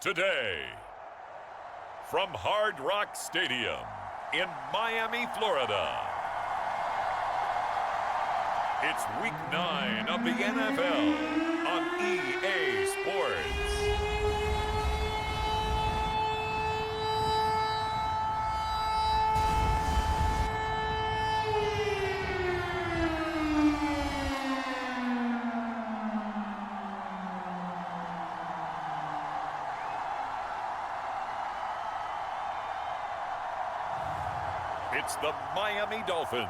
today. From Hard Rock Stadium in Miami, Florida, it's Week 9 of the NFL on EA Sports. It's the Miami Dolphins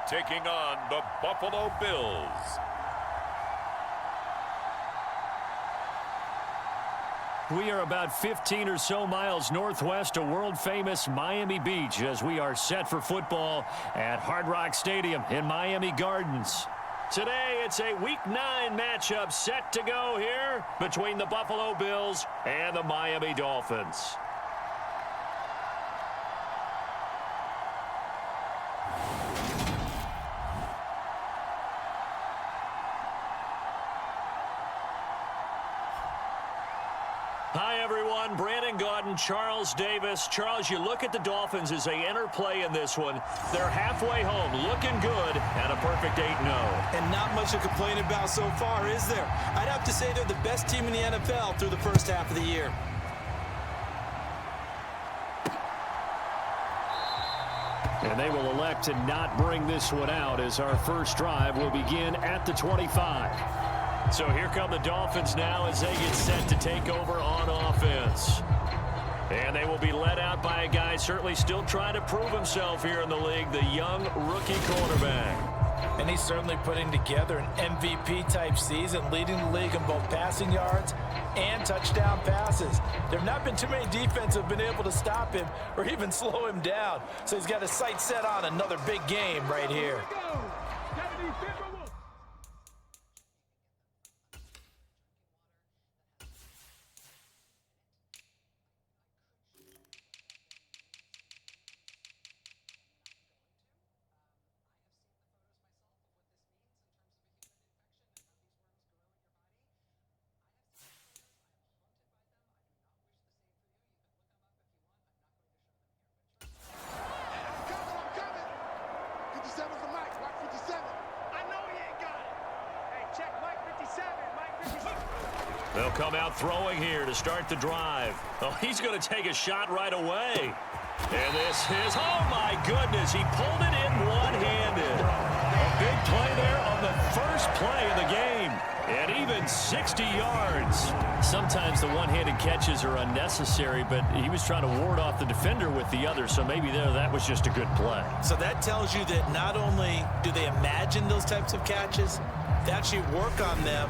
taking on the Buffalo Bills. We are about 15 or so miles northwest of world-famous Miami Beach as we are set for football at Hard Rock Stadium in Miami Gardens. Today, it's a Week 9 matchup set to go here between the Buffalo Bills and the Miami Dolphins. Hi, everyone. Brandon Gaudin, Charles Davis. Charles, you look at the Dolphins as they enter play in this one. They're halfway home, looking good, and a perfect 8-0. And not much to complain about so far, is there? I'd have to say they're the best team in the NFL through the first half of the year. And they will elect to not bring this one out as our first drive will begin at the 25. So here come the Dolphins now as they get set to take over on offense. And they will be led out by a guy certainly still trying to prove himself here in the league, the young rookie quarterback. And he's certainly putting together an MVP-type season, leading the league in both passing yards and touchdown passes. There have not been too many defenses that have been able to stop him or even slow him down. So he's got his sights set on another big game right here. They'll come out throwing here to start the drive. Oh, he's going to take a shot right away. And this is, oh my goodness, he pulled it in one-handed. A big play there on the first play of the game. And even 60 yards. Sometimes the one-handed catches are unnecessary, but he was trying to ward off the defender with the other, so maybe that was just a good play. So that tells you that not only do they imagine those types of catches, they actually work on them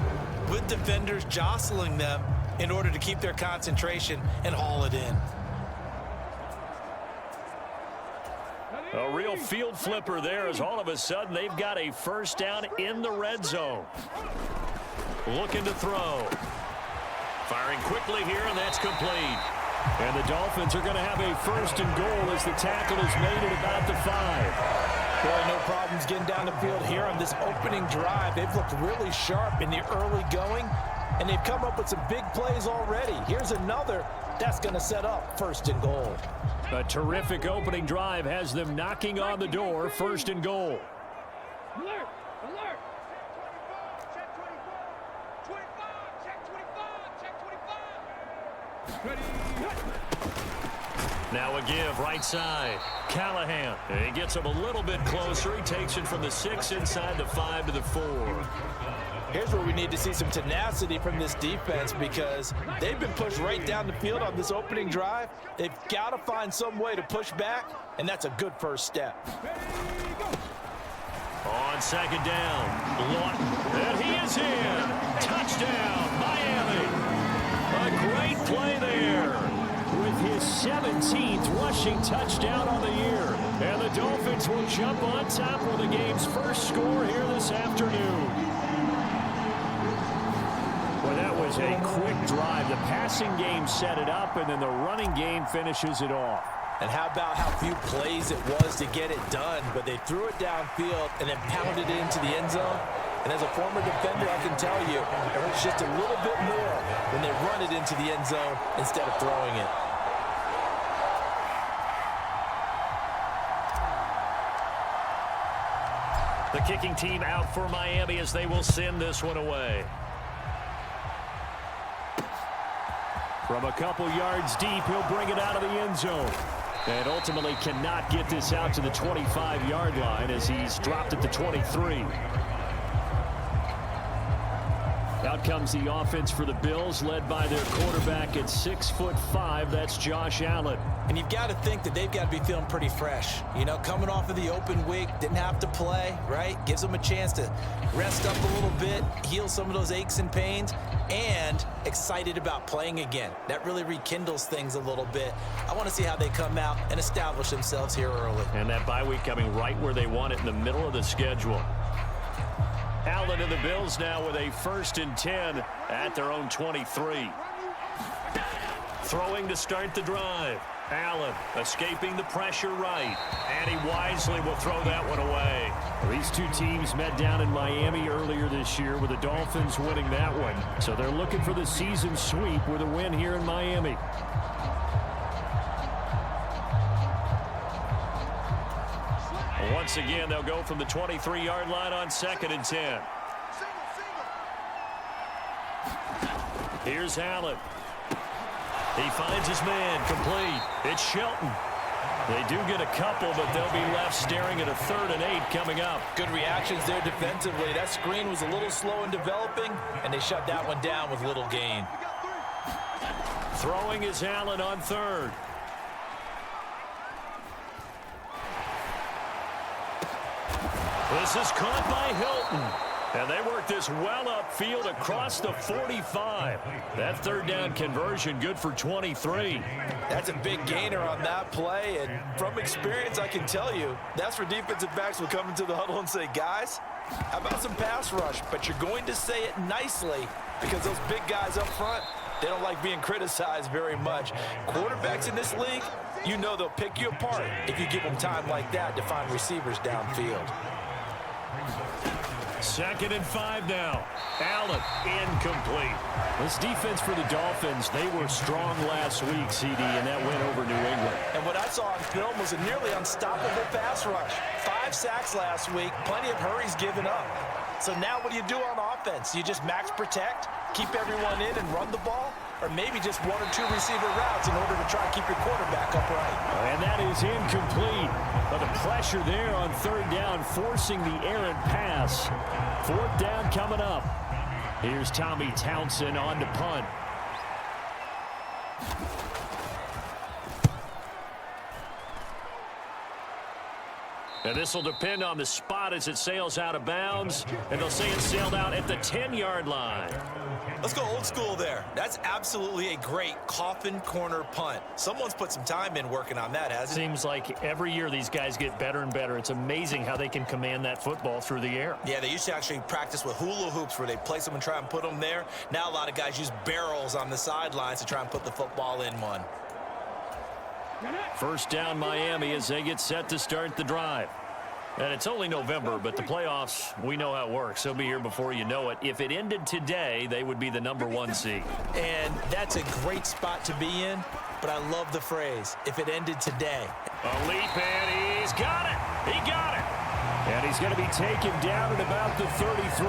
with defenders jostling them in order to keep their concentration and haul it in. A real field flipper there as all of a sudden they've got a first down in the red zone. Looking to throw. Firing quickly here, and that's complete. And the Dolphins are going to have a first and goal as the tackle is made at about the 5. Boy, no problems getting down the field here on this opening drive. They've looked really sharp in the early going, and they've come up with some big plays already. Here's another that's going to set up first and goal. A terrific opening drive has them knocking on the door, first and goal. Alert! Alert! Check 25! Check 25! Check 25! Ready! Now a give right side. Callahan. And he gets him a little bit closer. He takes it from the 6 inside the 5 to the 4. Here's where we need to see some tenacity from this defense because they've been pushed right down the field on this opening drive. They've got to find some way to push back, and that's a good first step. On second down, Lawton. And he is in. Touchdown, Miami. A great play there. With his 17th rushing touchdown on the year. And the Dolphins will jump on top with the game's first score here this afternoon. Well, that was a quick drive. The passing game set it up, and then the running game finishes it off. And how about how few plays it was to get it done, but they threw it downfield and then pounded it into the end zone. And as a former defender, I can tell you, it hurts just a little bit more when they run it into the end zone instead of throwing it. The kicking team out for Miami as they will send this one away. From a couple yards deep, he'll bring it out of the end zone. And ultimately cannot get this out to the 25-yard line as he's dropped at the 23. Out comes the offense for the Bills, led by their quarterback at 6'5". That's Josh Allen. And you've got to think that they've got to be feeling pretty fresh. You know, coming off of the open week, didn't have to play, right? Gives them a chance to rest up a little bit, heal some of those aches and pains, and excited about playing again. That really rekindles things a little bit. I want to see how they come out and establish themselves here early. And that bye week coming right where they want it, in the middle of the schedule. Allen and the Bills now with a 1st and 10 at their own 23. Throwing to start the drive. Allen escaping the pressure right. And he wisely will throw that one away. These two teams met down in Miami earlier this year with the Dolphins winning that one. So they're looking for the season sweep with a win here in Miami. Once again, they'll go from the 23-yard line on 2nd and 10. Here's Allen. He finds his man complete. It's Shelton. They do get a couple, but they'll be left staring at a 3rd and 8 coming up. Good reactions there defensively. That screen was a little slow in developing, and they shut that one down with little gain. Throwing is Allen on 3rd. This is caught by Hilton. And they work this well upfield across the 45. That 3rd down conversion good for 23. That's a big gainer on that play. And from experience, I can tell you, that's where defensive backs will come into the huddle and say, guys, how about some pass rush? But you're going to say it nicely because those big guys up front, they don't like being criticized very much. Quarterbacks in this league, you know they'll pick you apart if you give them time like that to find receivers downfield. 2nd and 5 now. Allen incomplete. This defense for the Dolphins, they were strong last week, CD, and that win over New England. And what I saw on film was a nearly unstoppable pass rush. 5 sacks last week, plenty of hurries given up. So now what do you do on offense? You just max protect, keep everyone in and run the ball? Or maybe just 1 or 2 receiver routes in order to try and keep your quarterback upright. And that is incomplete. But the pressure there on 3rd down, forcing the errant pass. 4th down coming up. Here's Tommy Townsend on to punt. And this will depend on the spot as it sails out of bounds. And they'll say it sailed out at the 10-yard line. Let's go old school there. That's absolutely a great coffin corner punt. Someone's put some time in working on that, hasn't it? Seems like every year these guys get better and better. It's amazing how they can command that football through the air. Yeah, they used to actually practice with hula hoops where they place them and try and put them there. Now a lot of guys use barrels on the sidelines to try and put the football in one. 1st down Miami as they get set to start the drive. And it's only November, but the playoffs, we know how it works. They'll be here before you know it. If it ended today, they would be the #1 seed. And that's a great spot to be in, but I love the phrase, if it ended today. A leap, and he's got it. He got it. And he's going to be taken down at about the 33.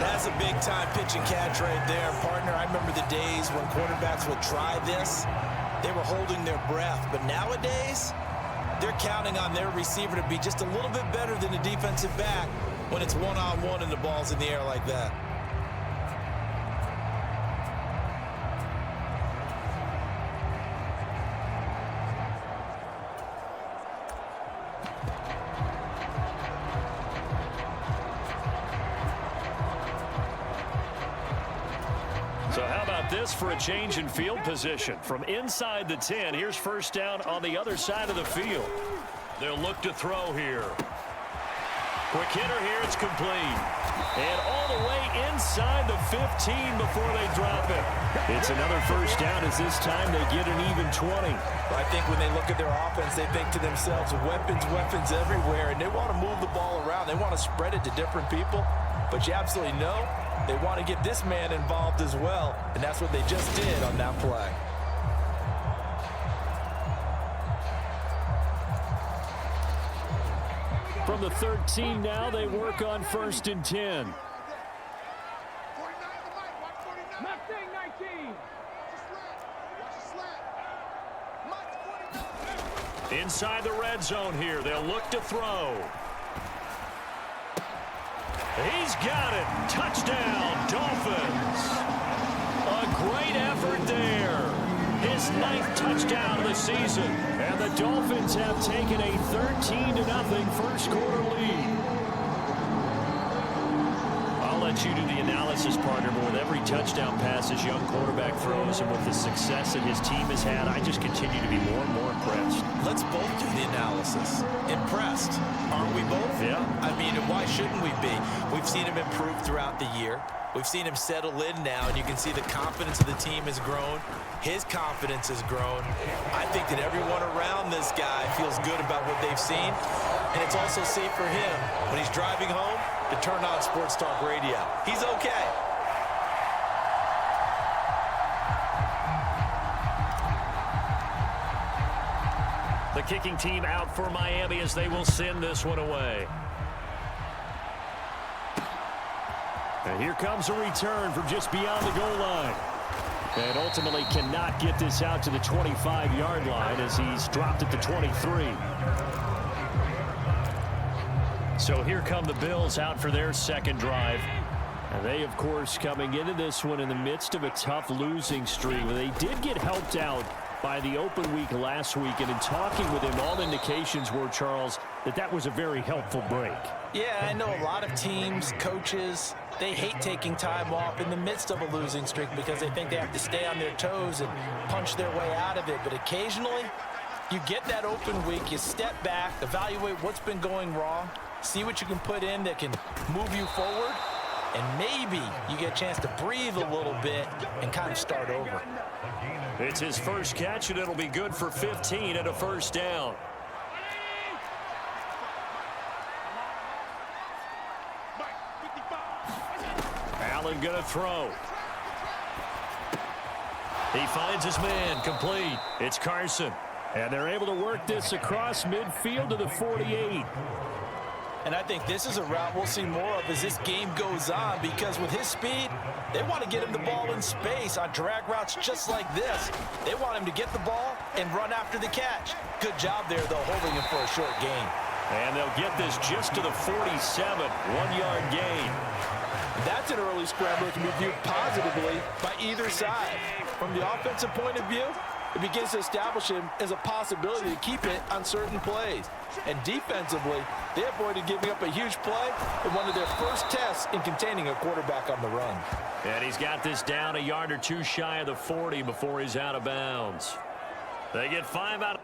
That's a big-time pitch and catch right there, partner. I remember the days when quarterbacks would try this. They were holding their breath, but nowadays, they're counting on their receiver to be just a little bit better than the defensive back when it's one-on-one and the ball's in the air like that. So how about this for a change in field position? From inside the 10, here's 1st down on the other side of the field. They'll look to throw here. Quick hitter here, it's complete. And all the way inside the 15 before they drop it. It's another first down as this time they get an even 20. I think when they look at their offense, they think to themselves, weapons everywhere, and they want to move the ball around. They want to spread it to different people, but you absolutely know they want to get this man involved as well, and that's what they just did on that play. From the 13 now, they work on 1st and 10. Mustang 19. Inside the red zone here, they'll look to throw. He's got it. Touchdown, Dolphins. A great effort there. His 9th touchdown of the season. And the Dolphins have taken a 13-0 first quarter lead. I'll let you do the analysis, partner, but with every touchdown pass this young quarterback throws and with the success that his team has had, I just continue to be more and more impressed. Let's both do the analysis. Impressed, aren't we both? Yeah. I mean, why shouldn't we be? We've seen him improve throughout the year. We've seen him settle in now, and you can see the confidence of the team has grown. His confidence has grown. I think that everyone around this guy feels good about what they've seen, and it's also safe for him when he's driving home to turn on Sports Talk Radio. He's okay. The kicking team out for Miami as they will send this one away. And here comes a return from just beyond the goal line. And ultimately cannot get this out to the 25-yard line as he's dropped at the 23. So here come the Bills out for their second drive. And they, of course, coming into this one in the midst of a tough losing streak. They did get helped out by the open week last week. And in talking with him, all indications were, Charles, that was a very helpful break. Yeah, I know a lot of teams, coaches, they hate taking time off in the midst of a losing streak because they think they have to stay on their toes and punch their way out of it. But occasionally, you get that open week, you step back, evaluate what's been going wrong, see what you can put in that can move you forward, and maybe you get a chance to breathe a little bit and kind of start over. It's his first catch, and it'll be good for 15 and a first down. Allen going to throw. He finds his man, complete. It's Carson. And they're able to work this across midfield to the 48. And I think this is a route we'll see more of as this game goes on, because with his speed, they want to get him the ball in space on drag routes just like this. They want him to get the ball and run after the catch. Good job there, though, holding him for a short gain. And they'll get this just to the 47, 1-yard gain. That's an early scramble that can be viewed positively by either side. From the offensive point of view, it begins to establish him as a possibility to keep it on certain plays. And defensively, they avoided giving up a huge play in one of their first tests in containing a quarterback on the run. And he's got this down a yard or two shy of the 40 before he's out of bounds. They get 5 out of...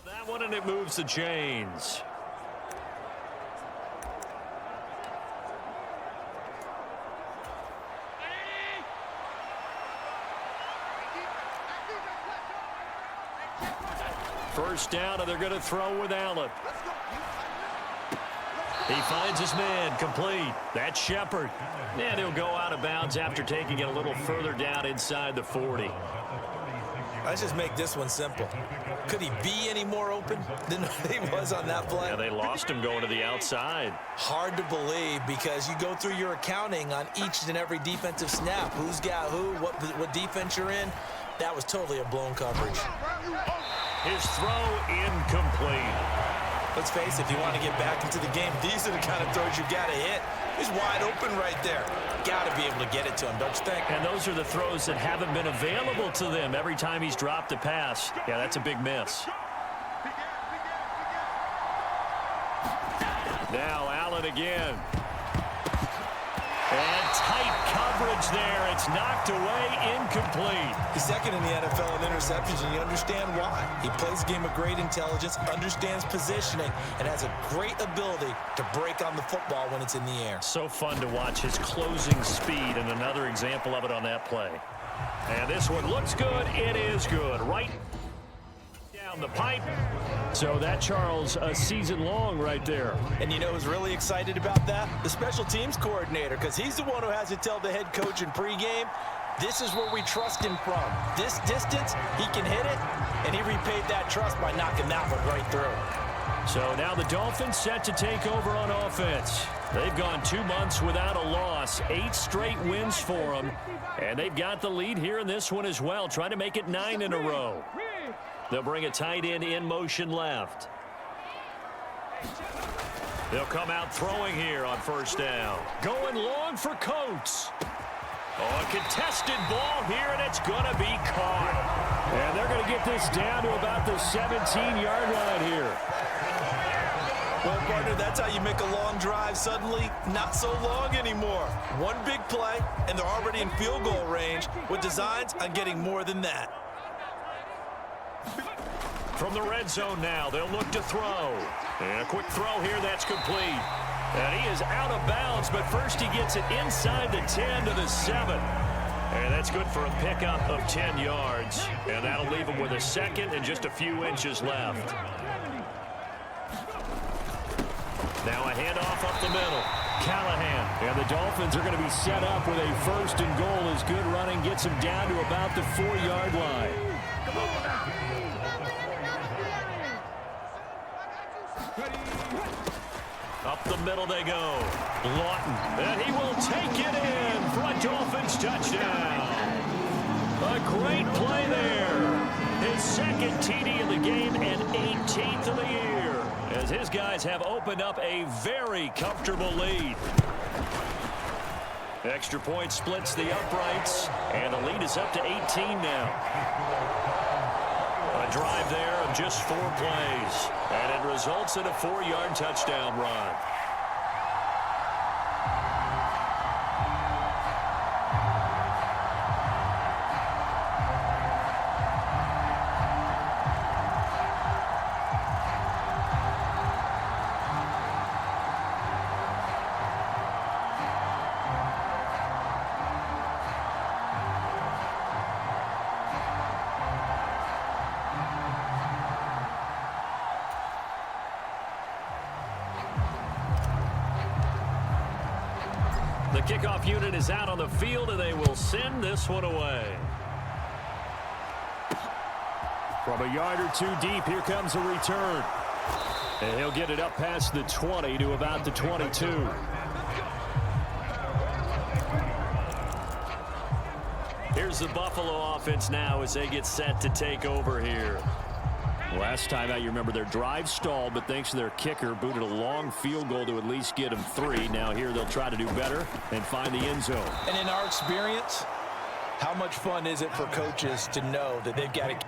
that one, and it moves the chains. First down, and they're going to throw with Allen. He finds his man, complete. That's Shepard. And he'll go out of bounds after taking it a little further down inside the 40. Let's just make this one simple. Could he be any more open than he was on that play? Yeah, they lost him going to the outside. Hard to believe, because you go through your accounting on each and every defensive snap. Who's got who, what defense you're in. That was totally a blown coverage. His throw incomplete. Let's face it, if you want to get back into the game, these are the kind of throws you got to hit. He's wide open right there. Got to be able to get it to him, don't you think? And those are the throws that haven't been available to them every time he's dropped a pass. Yeah, that's a big miss. Now going again. And tight coverage there. It's knocked away, incomplete. He's second in the NFL in interceptions, and you understand why. He plays a game of great intelligence, understands positioning, and has a great ability to break on the football when it's in the air. So fun to watch his closing speed, and another example of it on that play. And this one looks good. It is good. Right down the pipe. So that, Charles, a season long right there. And you know who's really excited about that? The special teams coordinator, because he's the one who has to tell the head coach in pregame, this is where we trust him from. This distance, he can hit it, and he repaid that trust by knocking that one right through. So now the Dolphins set to take over on offense. They've gone 2 months without a loss, 8 straight wins for them, and they've got the lead here in this one as well, trying to make it 9 in a row. They'll bring a tight end in motion left. They'll come out throwing here on first down. Going long for Coates. Oh, a contested ball here, and it's going to be caught. And they're going to get this down to about the 17-yard line here. Well, partner, that's how you make a long drive suddenly not so long anymore. One big play, and they're already in field goal range with designs on getting more than that. From the red zone now, they'll look to throw. And a quick throw here, that's complete. And he is out of bounds, but first he gets it inside the 10 to the 7. And that's good for a pickup of 10 yards. And that'll leave him with a second and just a few inches left. Now a handoff up the middle. Callahan. And the Dolphins are going to be set up with a first and goal as good running gets them down to about the 4-yard line. Up the middle they go. Lawton. And he will take it in for a Dolphins touchdown. A great play there. His second TD in the game and 18th of the year, as his guys have opened up a very comfortable lead. Extra point splits the uprights, and the lead is up to 18 now. A drive there of just 4 plays, and it results in a 4-yard touchdown run. The kickoff unit is out on the field, and they will send this one away. From a yard or 2 deep, here comes a return. And he'll get it up past the 20 to about the 22. Here's the Buffalo offense now as they get set to take over here. Last time out, you remember their drive stalled, but thanks to their kicker, booted a long field goal to at least get them 3. Now here they'll try to do better and find the end zone. And in our experience, how much fun is it for coaches to know that they've got to...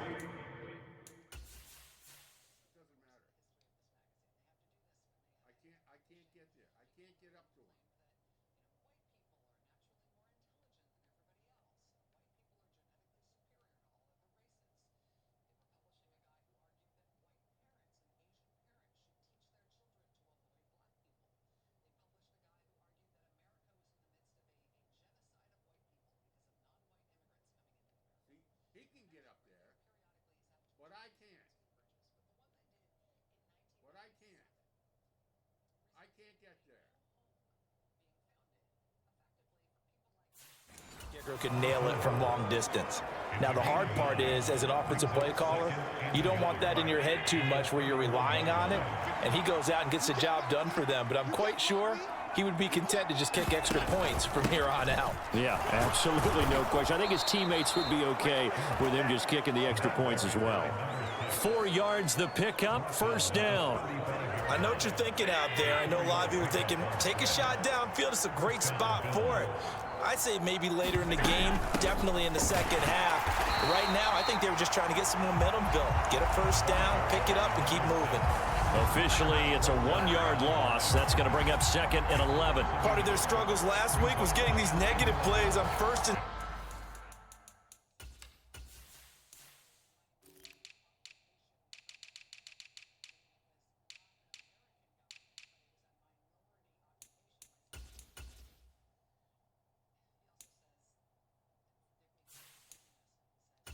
Kicker can nail it from long distance. Now the hard part is, as an offensive play caller, you don't want that in your head too much where you're relying on it, and he goes out and gets the job done for them. But I'm quite sure he would be content to just kick extra points from here on out. Yeah, absolutely no question. I think his teammates would be okay with him just kicking the extra points as well. 4 yards the pickup, first down. I know what you're thinking out there. I know a lot of you are thinking, take a shot downfield. It's a great spot for it. I'd say maybe later in the game, definitely in the second half. But right now, I think they were just trying to get some momentum built. Get a first down, pick it up, and keep moving. Officially, it's a 1-yard loss. That's going to bring up 2nd and 11. Part of their struggles last week was getting these negative plays on 1st and...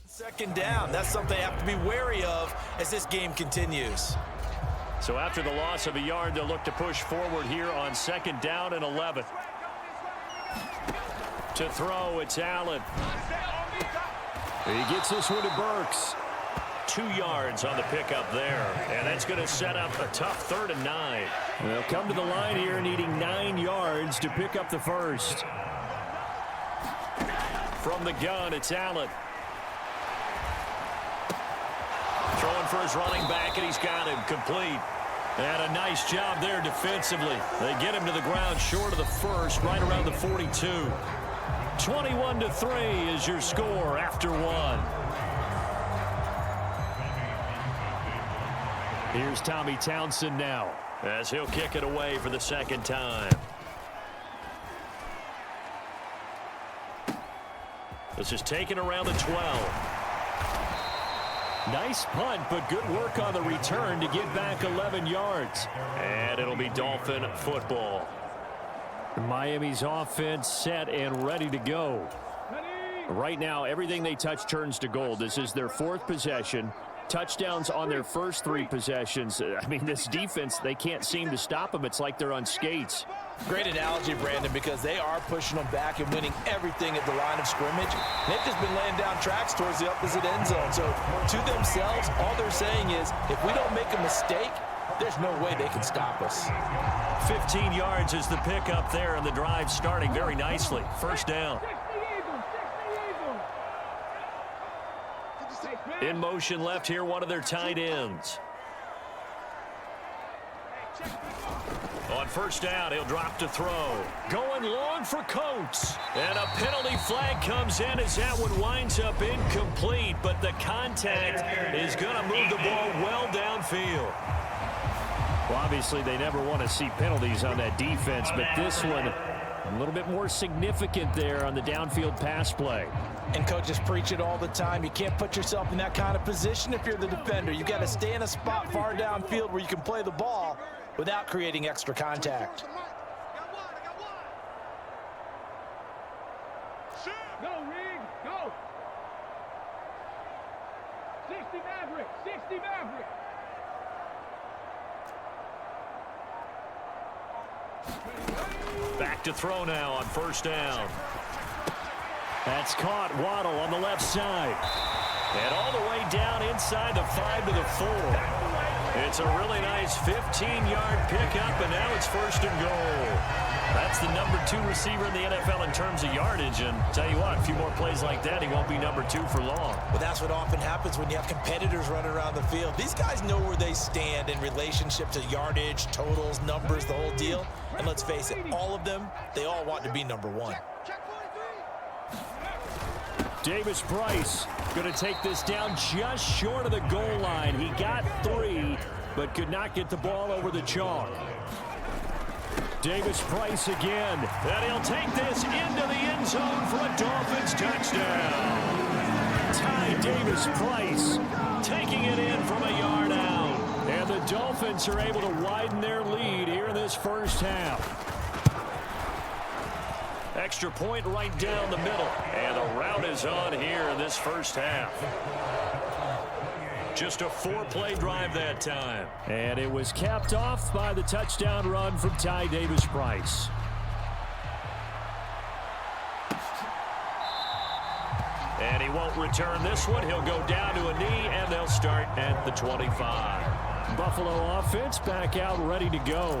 Second down. That's something they have to be wary of as this game continues. So after the loss of a yard, they'll look to push forward here on 2nd down and 11. To throw, it's Allen. He gets this one to Burks. 2 yards on the pickup there, and that's going to set up a tough 3rd and 9. They'll come to the line here needing 9 yards to pick up the first. From the gun, it's Allen. Throwing for his running back, and he's got him complete. And a nice job there defensively. They get him to the ground short of the first, right around the 42. 21-3 is your score after 1. Here's Tommy Townsend now, as he'll kick it away for the 2nd time. This is taken around the 12. Nice punt, but good work on the return to get back 11 yards. And it'll be Dolphin football. Miami's offense set and ready to go. Right now, everything they touch turns to gold. This is their 4th possession. Touchdowns on their first 3 possessions. I mean, this defense, they can't seem to stop them. It's like they're on skates. Great analogy, Brandon, because they are pushing them back and winning everything at the line of scrimmage. They've just been laying down tracks towards the opposite end zone. So to themselves, all they're saying is, if we don't make a mistake, there's no way they can stop us. 15 yards is the pickup there, and the drive starting very nicely. 1st down. In motion left here, one of their tight ends. On 1st down, he'll drop to throw. Going long for Coates. And a penalty flag comes in as that one winds up incomplete, but the contact is going to move the ball well downfield. Well, obviously, they never want to see penalties on that defense, but this one a little bit more significant there on the downfield pass play. And coaches preach it all the time. You can't put yourself in that kind of position if you're the defender. You've got to stay in a spot far downfield where you can play the ball without creating extra contact. Go, Reed, go. 60 Maverick, 60 Maverick. Back to throw now on 1st down. That's caught. Waddle on the left side. And all the way down inside the 5 to the 4. It's a really nice 15-yard pickup, and now it's 1st and goal. That's the number 2 receiver in the NFL in terms of yardage, and tell you what, a few more plays like that, he won't be number 2 for long. Well, that's what often happens when you have competitors running around the field. These guys know where they stand in relationship to yardage, totals, numbers, the whole deal. And let's face it, all of them, they all want to be number 1. Davis Price going to take this down just short of the goal line. He got 3, but could not get the ball over the chalk. Davis Price again, and he'll take this into the end zone for a Dolphins touchdown. Ty Davis Price taking it in from a yard out. And the Dolphins are able to widen their lead here in this 1st half. Extra point right down the middle. And the route is on here in this 1st half. Just a 4-play drive that time. And it was capped off by the touchdown run from Ty Davis Price. And he won't return this one. He'll go down to a knee, and they'll start at the 25. Buffalo offense back out ready to go.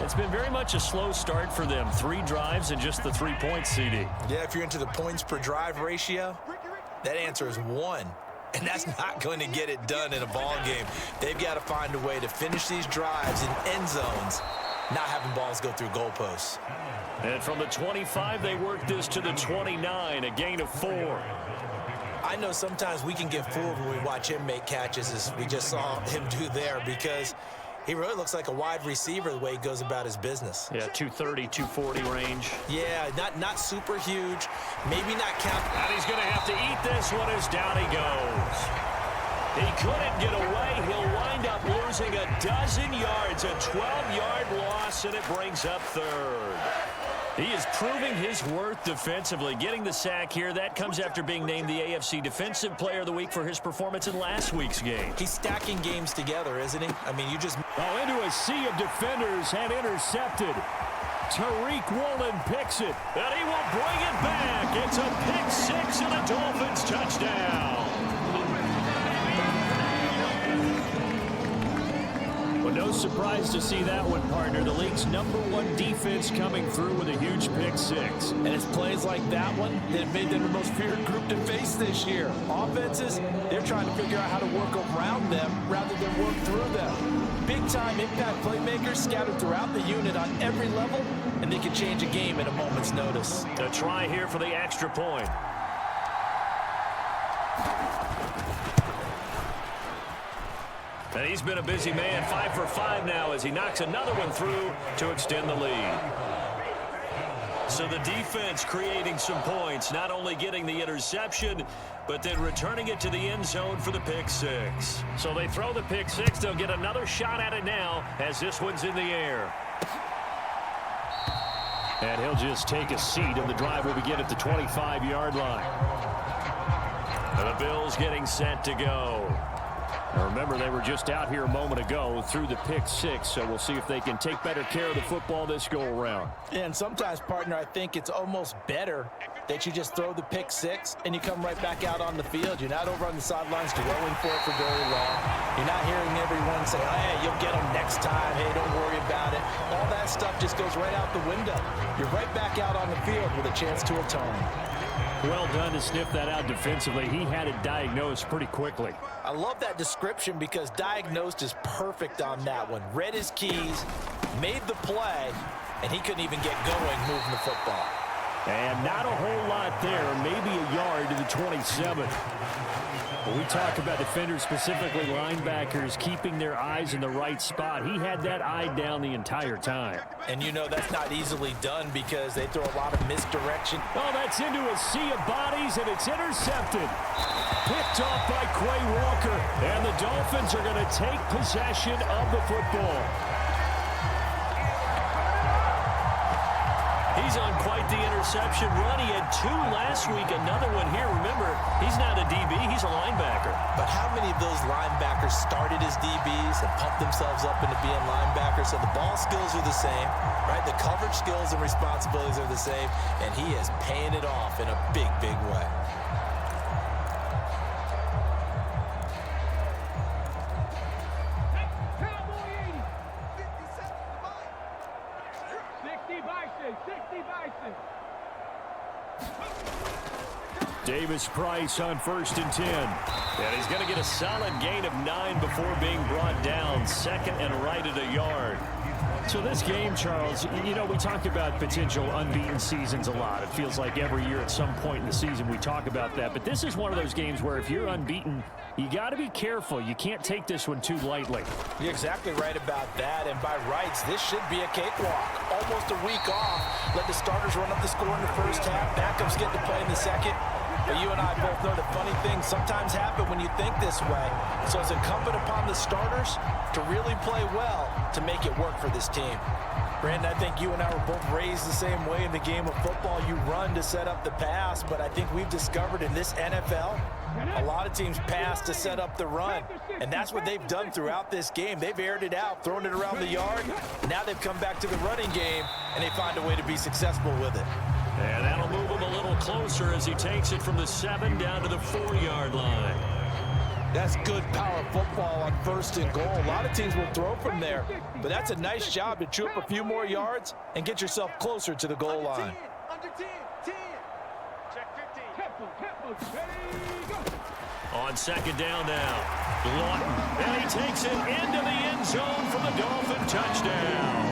It's been very much a slow start for them. 3 drives and just the 3 points, CD. Yeah, if you're into the points per drive ratio, that answer is 1. And that's not going to get it done in a ball game. They've got to find a way to finish these drives in end zones, not having balls go through goalposts. And from the 25, they work this to the 29, a gain of 4. I know sometimes we can get fooled when we watch him make catches, as we just saw him do there, because he really looks like a wide receiver the way he goes about his business. Yeah, 230, 240 range. Yeah, not super huge, maybe not count. And he's going to have to eat this one as down he goes. He couldn't get away. He'll wind up losing a dozen yards, a 12-yard loss, and it brings up third. He is proving his worth defensively, getting the sack here. That comes after being named the AFC Defensive Player of the Week for his performance in last week's game. He's stacking games together, isn't he? I mean, you just... Oh, into a sea of defenders and intercepted. Tariq Woolen picks it. And he will bring it back. It's a pick six and a Dolphins touchdown. Well, no surprise to see that one, partner. The league's #1 defense coming through with a huge pick six. And it's plays like that one that made them the most feared group to face this year. Offenses, they're trying to figure out how to work around them rather than work through them. Big-time impact playmakers scattered throughout the unit on every level, and they can change a game at a moment's notice. A try here for the extra point. And he's been a busy man, 5 for 5 now as he knocks another one through to extend the lead. So the defense creating some points, not only getting the interception, but then returning it to the end zone for the pick six. So they throw the pick six. They'll get another shot at it now as this one's in the air. And he'll just take a seat, and the drive will begin at the 25-yard line. And the Bills getting set to go. Now remember, they were just out here a moment ago through the pick six, so we'll see if they can take better care of the football this go-around. And sometimes, partner, I think it's almost better that you just throw the pick six and you come right back out on the field. You're not over on the sidelines dwelling for it for very long. You're not hearing everyone say, hey, you'll get them next time. Hey, don't worry about it. All that stuff just goes right out the window. You're right back out on the field with a chance to atone. Well done to sniff that out defensively. He had it diagnosed pretty quickly. I love that description because diagnosed is perfect on that one. Read his keys, made the play, and he couldn't even get going moving the football. And not a whole lot there, maybe a yard to the 27. When we talk about defenders, specifically linebackers, keeping their eyes in the right spot, he had that eye down the entire time. And you know that's not easily done because they throw a lot of misdirection. Oh, that's into a sea of bodies, and it's intercepted. Picked off by Quay Walker, and the Dolphins are going to take possession of the football. He's on quite the interception run. He had 2 last week, another one here. Remember, he's not a DB, he's a linebacker. But how many of those linebackers started as DBs and pumped themselves up into being linebackers? So the ball skills are the same, right? The coverage skills and responsibilities are the same, and he is paying it off in a big, big way. Davis Price on 1st and 10. And he's going to get a solid gain of 9 before being brought down. Second and right at a yard. So this game, Charles, you know, we talk about potential unbeaten seasons a lot. It feels like every year at some point in the season we talk about that. But this is one of those games where if you're unbeaten, you got to be careful. You can't take this one too lightly. You're exactly right about that. And by rights, this should be a cakewalk. Almost a week off. Let the starters run up the score in the first half. Backups get to play in the second. But you and I both know the funny things sometimes happen when you think this way. So it's incumbent upon the starters to really play well to make it work for this team. Brandon, I think you and I were both raised the same way in the game of football. You run to set up the pass, but I think we've discovered in this NFL, a lot of teams pass to set up the run. And that's what they've done throughout this game. They've aired it out, thrown it around the yard. Now they've come back to the running game, and they find a way to be successful with it. And that'll move him a little closer as he takes it from the 7 down to the 4-yard line. That's good power football on 1st and goal. A lot of teams will throw from there, but that's a nice job to chew up a few more yards and get yourself closer to the goal line. Under 10, 10. Check 15. On 2nd down now, Lawton, and he takes it into the end zone for the Dolphin touchdown.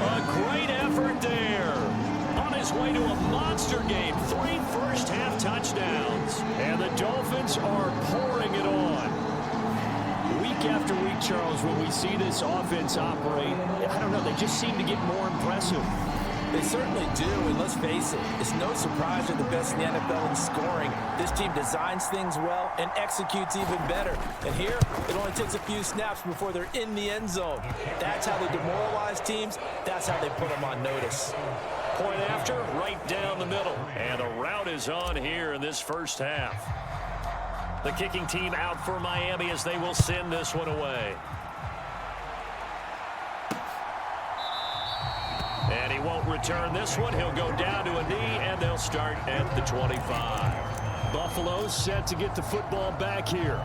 A great effort there. On his way to a monster game, 3 first-half touchdowns. And the Dolphins are pouring it on. Week after week, Charles, when we see this offense operate, I don't know, they just seem to get more impressive. They certainly do, and let's face it, it's no surprise they're the best in the NFL in scoring. This team designs things well and executes even better. And here, it only takes a few snaps before they're in the end zone. That's how they demoralize teams. That's how they put them on notice. Point after, right down the middle. And the route is on here in this first half. The kicking team out for Miami as they will send this one away. And he won't return this one. He'll go down to a knee, and they'll start at the 25. Buffalo set to get the football back here.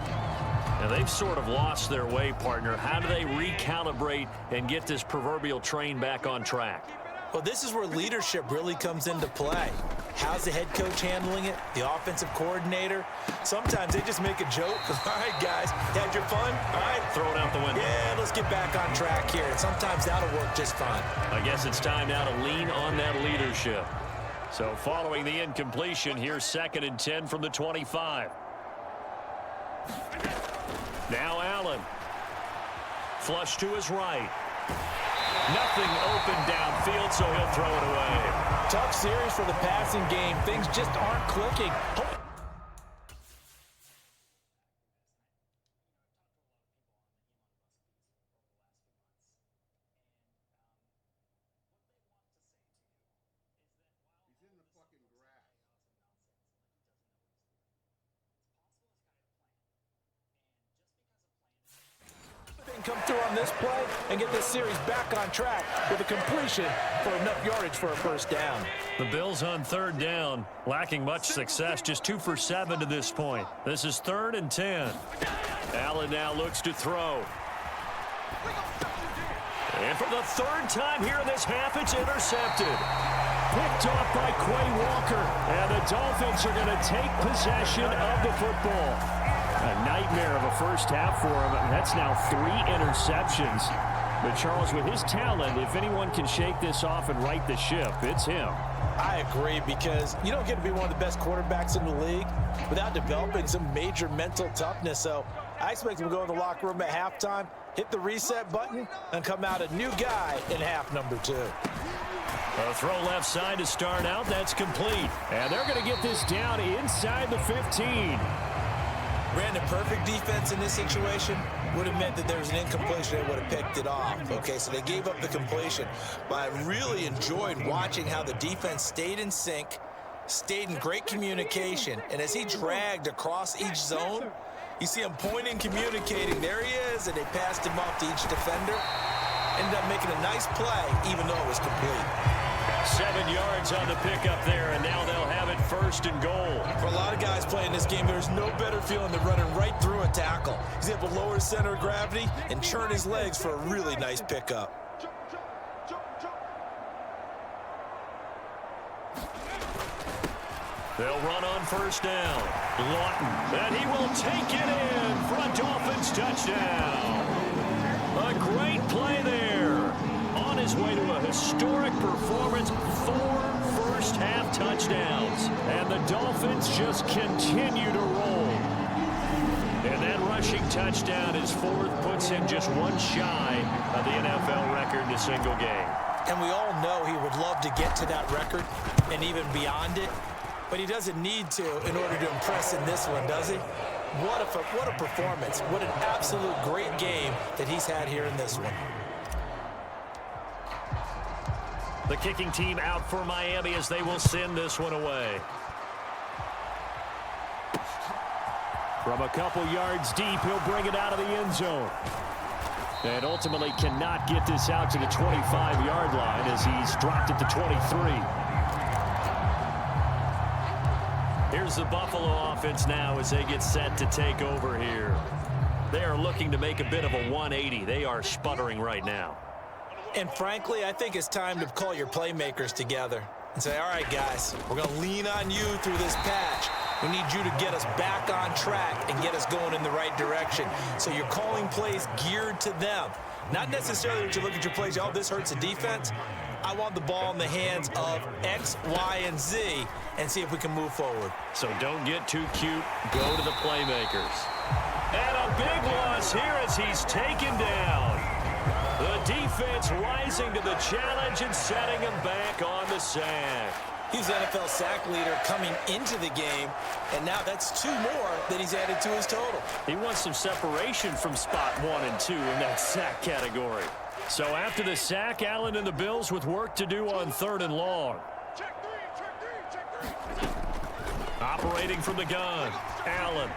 And they've sort of lost their way, partner. How do they recalibrate and get this proverbial train back on track? Well, this is where leadership really comes into play. How's the head coach handling it? The offensive coordinator? Sometimes they just make a joke. All right, guys, had your fun? All right. Throw it out the window. Yeah, let's get back on track here. And sometimes that'll work just fine. I guess it's time now to lean on that leadership. So following the incompletion, here's 2nd and 10 from the 25. Now Allen. Flush to his right. Nothing open downfield, so he'll throw it away. Tough series for the passing game. Things just aren't clicking. Come through on this play and get this series back on track with a completion for enough yardage for a first down. The Bills on 3rd down, lacking much success, just 2 for 7 to this point. This is 3rd and 10. Allen now looks to throw. And for the 3rd time here in this half, it's intercepted. Picked off by Quay Walker. And the Dolphins are going to take possession of the football. A nightmare of a first half for him. That's now 3 interceptions. But Charles, with his talent, if anyone can shake this off and right the ship, it's him. I agree, because you don't get to be one of the best quarterbacks in the league without developing some major mental toughness. So I expect him to go in the locker room at halftime, hit the reset button, and come out a new guy in half number 2. A throw left side to start out. That's complete. And they're going to get this down inside the 15. Brandon, perfect defense in this situation would have meant that there was an incompletion. They would have picked it off. Okay, so they gave up the completion. But I really enjoyed watching how the defense stayed in sync, stayed in great communication. And as he dragged across each zone, you see him pointing, communicating. There he is, and they passed him off to each defender. Ended up making a nice play, even though it was complete. 7 yards on the pickup there, and now they'll have it 1st and goal. For a lot of guys playing this game, there's no better feeling than running right through a tackle. He's able to lower his center of gravity and churn his legs for a really nice pickup. They'll run on 1st down. Lawton, and he will take it in for a Dolphins touchdown. A great play there. On his way to a historic performance, 4 first-half touchdowns. And the Dolphins just continue to roll. And that rushing touchdown, his 4th, puts him just 1 shy of the NFL record in a single game. And we all know he would love to get to that record and even beyond it. But he doesn't need to in order to impress in this one, does he? What a performance. What an absolute great game that he's had here in this one. The kicking team out for Miami as they will send this one away. From a couple yards deep, he'll bring it out of the end zone. And ultimately cannot get this out to the 25-yard line as he's dropped it to 23. Here's the Buffalo offense now as they get set to take over here. They are looking to make a bit of a 180. They are sputtering right now. And frankly, I think it's time to call your playmakers together and say, all right, guys, we're going to lean on you through this patch. We need you to get us back on track and get us going in the right direction. So you're calling plays geared to them. Not necessarily that you look at your plays, oh, this hurts the defense. I want the ball in the hands of X, Y, and Z and see if we can move forward. So don't get too cute. Go to the playmakers. And a big loss here as he's taken down. The defense rising to the challenge and setting him back on the sack. He's the NFL sack leader coming into the game, and now that's 2 more that he's added to his total. He wants some separation from spot 1 and 2 in that sack category. So after the sack, Allen and the Bills with work to do on 3rd and long. Check three. Operating from the gun, Allen.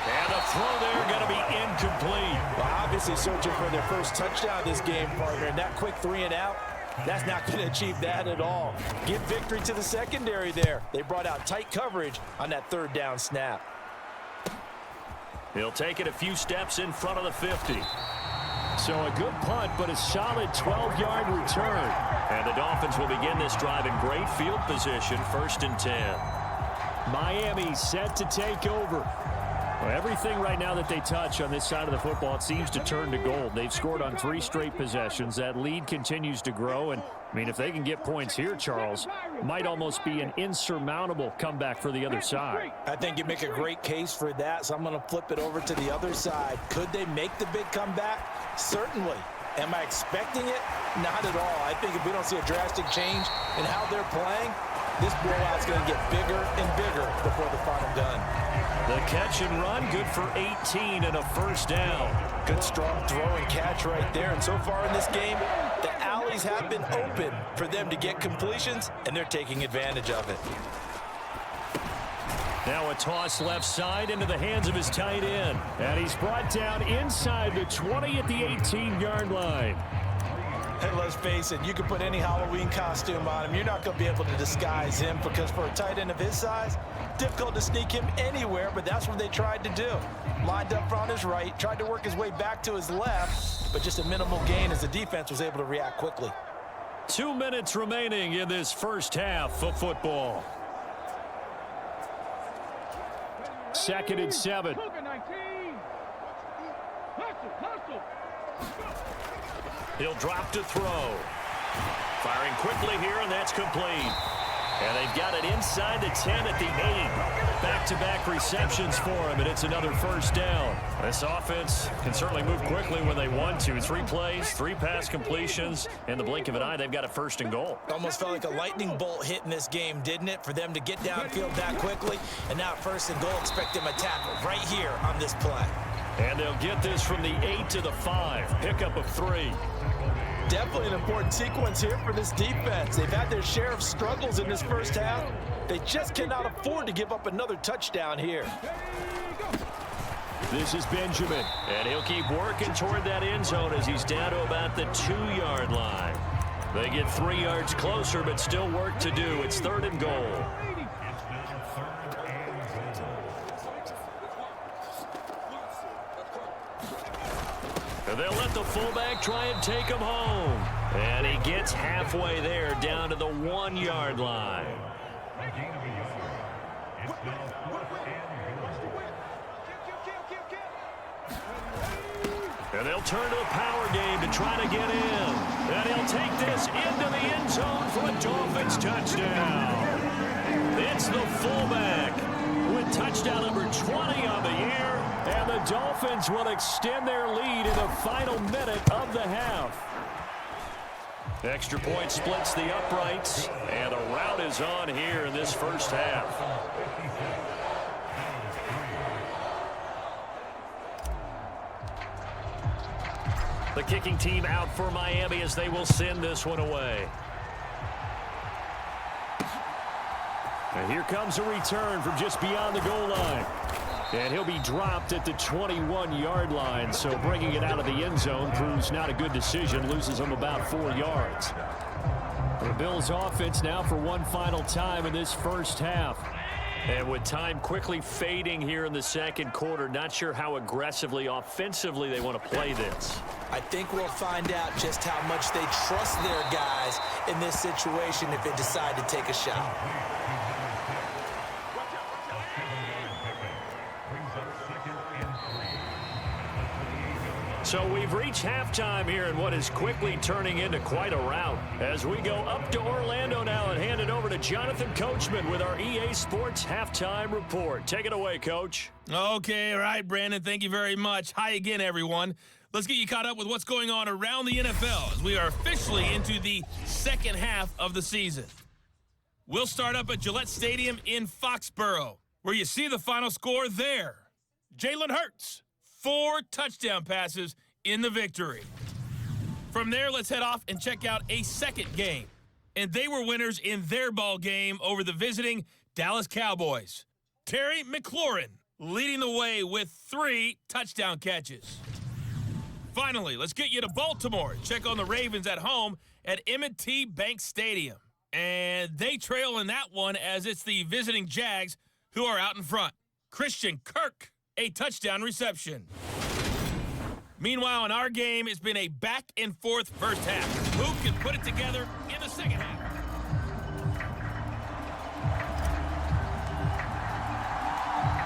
And the throw there going to be incomplete. Well, obviously searching for their first touchdown this game, partner, and that quick 3 and out, that's not going to achieve that at all. Give victory to the secondary there. They brought out tight coverage on that 3rd down snap. He'll take it a few steps in front of the 50. So a good punt, but a solid 12-yard return. And the Dolphins will begin this drive in great field position, 1st and 10. Miami set to take over. Well, everything right now that they touch on this side of the football, it seems to turn to gold. They've scored on 3 straight possessions. That lead continues to grow. And, I mean, if they can get points here, Charles, might almost be an insurmountable comeback for the other side. I think you make a great case for that, so I'm going to flip it over to the other side. Could they make the big comeback? Certainly. Am I expecting it? Not at all. I think if we don't see a drastic change in how they're playing, this blowout's going to get bigger and bigger before the final gun. The catch and run, good for 18 and a 1st down. Good strong throw and catch right there. And so far in this game, the alleys have been open for them to get completions, and they're taking advantage of it. Now a toss left side into the hands of his tight end. And he's brought down inside the 20 at the 18-yard line. Hey, let's face it, you can put any Halloween costume on him. You're not going to be able to disguise him because for a tight end of his size, difficult to sneak him anywhere, but that's what they tried to do. Lined up on his right, tried to work his way back to his left, but just a minimal gain as the defense was able to react quickly. 2 minutes remaining in this 1st half of football. 2nd and 7. He'll drop to throw. Firing quickly here, and that's complete. And they've got it inside the 10 at the 8. Back-to-back receptions for him, and it's another 1st down. This offense can certainly move quickly when they want to. 3 plays, 3 pass completions. In the blink of an eye, they've got a 1st and goal. Almost felt like a lightning bolt hit in this game, didn't it? For them to get downfield that quickly. And now 1st and goal, expect them to tackle right here on this play. And they'll get this from the 8 to the 5. Pickup of 3. Definitely an important sequence here for this defense. They've had their share of struggles in this 1st half. They just cannot afford to give up another touchdown here. This is Benjamin. And he'll keep working toward that end zone as he's down to about the 2-yard line. They get 3 yards closer, but still work to do. It's 3rd and goal. And they'll let the fullback try and take him home. And he gets halfway there, down to the 1-yard line. And they'll turn to the power game to try to get in. And he'll take this into the end zone for a Dolphins touchdown. It's the fullback with touchdown number 20 on the year. And the Dolphins will extend their lead in the final minute of the half. Extra point splits the uprights, and a rout is on here in this 1st half. The kicking team out for Miami as they will send this one away. And here comes a return from just beyond the goal line. And he'll be dropped at the 21-yard line, so bringing it out of the end zone proves not a good decision, loses him about 4 yards. The Bills offense now for one final time in this 1st half. And with time quickly fading here in the 2nd quarter, not sure how aggressively, offensively they want to play this. I think we'll find out just how much they trust their guys in this situation if they decide to take a shot. So we've reached halftime here in what is quickly turning into quite a rout. As we go up to Orlando now and hand it over to Jonathan Coachman with our EA Sports Halftime Report. Take it away, Coach. Okay, all right, Brandon. Thank you very much. Hi again, everyone. Let's get you caught up with what's going on around the NFL as we are officially into the second half of the season. We'll start up at Gillette Stadium in Foxborough, where you see the final score there. Jalen Hurts, 4 touchdown passes in the victory. From there, let's head off and check out a second game. And they were winners in their ball game over the visiting Dallas Cowboys. Terry McLaurin leading the way with 3 touchdown catches. Finally, let's get you to Baltimore. Check on the Ravens at home at M&T Bank Stadium. And they trail in that one as it's the visiting Jags who are out in front. Christian Kirk, a touchdown reception. Meanwhile, in our game, it's been a back-and-forth first half. Who can put it together in the second half?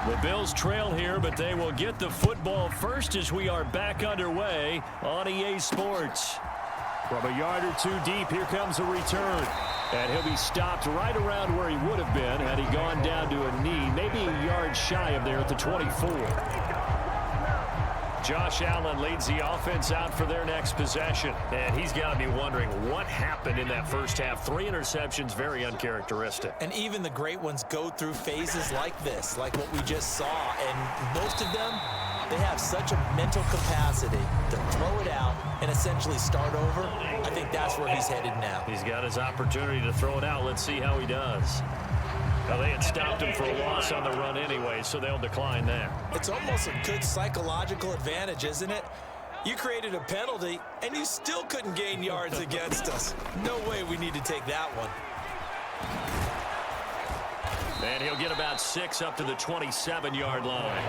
The Bills trail here, but they will get the football first as we are back underway on EA Sports. From a yard or 2 deep, here comes a return. And he'll be stopped right around where he would have been had he gone down to a knee, maybe a yard shy of there at the 24. Josh Allen leads the offense out for their next possession. And he's got to be wondering what happened in that first half. 3 interceptions, very uncharacteristic. And even the great ones go through phases like this, like what we just saw. And most of them, they have such a mental capacity to throw it out and essentially start over. I think that's where he's headed now. He's got his opportunity to throw it out. Let's see how he does. Now, they had stopped him for a loss on the run anyway, so they'll decline that. It's almost a good psychological advantage, isn't it? You created a penalty, and you still couldn't gain yards against us. No way we need to take that one. And he'll get about 6 up to the 27-yard line.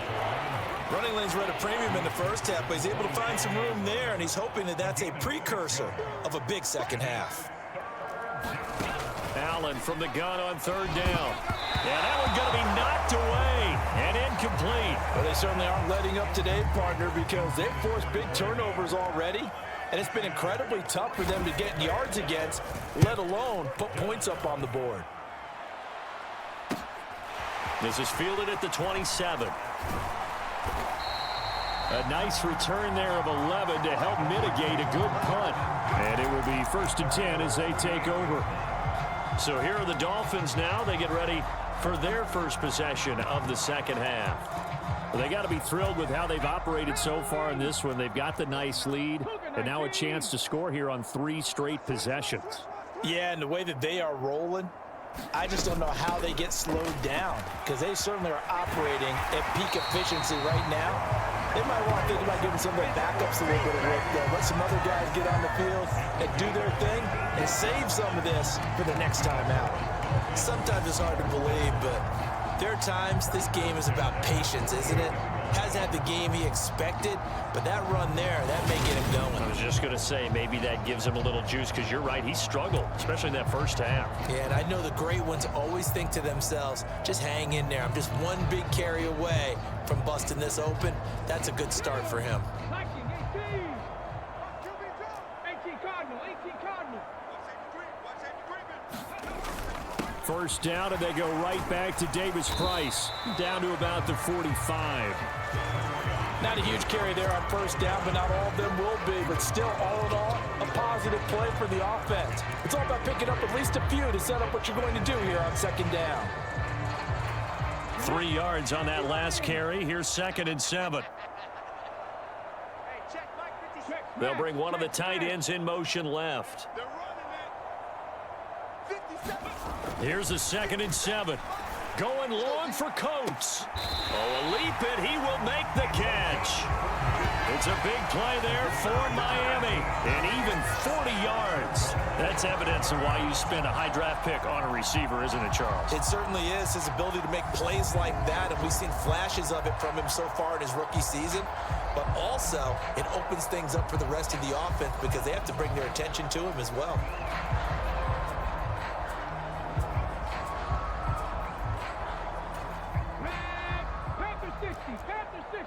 Running lanes were at a premium in the first half, but he's able to find some room there, and he's hoping that that's a precursor of a big second half. Allen from the gun on 3rd down. Yeah, that one's going to be knocked away and incomplete. Well, they certainly aren't letting up today, partner, because they've forced big turnovers already, and it's been incredibly tough for them to get yards against, let alone put points up on the board. This is fielded at the 27. A nice return there of 11 to help mitigate a good punt. And it will be 1st and 10 as they take over. So here are the Dolphins now. They get ready for their first possession of the second half. Well, they got to be thrilled with how they've operated so far in this one. They've got the nice lead, and now a chance to score here on 3 straight possessions. Yeah, and the way that they are rolling, I just don't know how they get slowed down, because they certainly are operating at peak efficiency right now. They might want to think about giving some of their backups a little bit of work, though. Let some other guys get on the field and do their thing and save some of this for the next time out. Sometimes it's hard to believe, but there are times this game is about patience, isn't it? Hasn't had the game he expected, but that run there, that may get him going. I was just going to say, maybe that gives him a little juice, because you're right, he struggled, especially in that first half. Yeah, and I know the great ones always think to themselves, just hang in there. I'm just one big carry away from busting this open. That's a good start for him. 18 Cardinal. 18 Cardinal. 1st down, and they go right back to Davis Price, down to about the 45. Not a huge carry there on 1st down, but not all of them will be. But still, all in all, a positive play for the offense. It's all about picking up at least a few to set up what you're going to do here on 2nd down. 3 yards on that last carry. Here's 2nd and 7. They'll bring one of the tight ends in motion left. Here's a 2nd and 7. Going long for Coates. Oh, a leap, and he will make the catch. It's a big play there for Miami, and even 40 yards. That's evidence of why you spend a high draft pick on a receiver, isn't it, Charles? It certainly is. His ability to make plays like that, and we've seen flashes of it from him so far in his rookie season. But also, it opens things up for the rest of the offense because they have to bring their attention to him as well. Panther 60. Panther 60.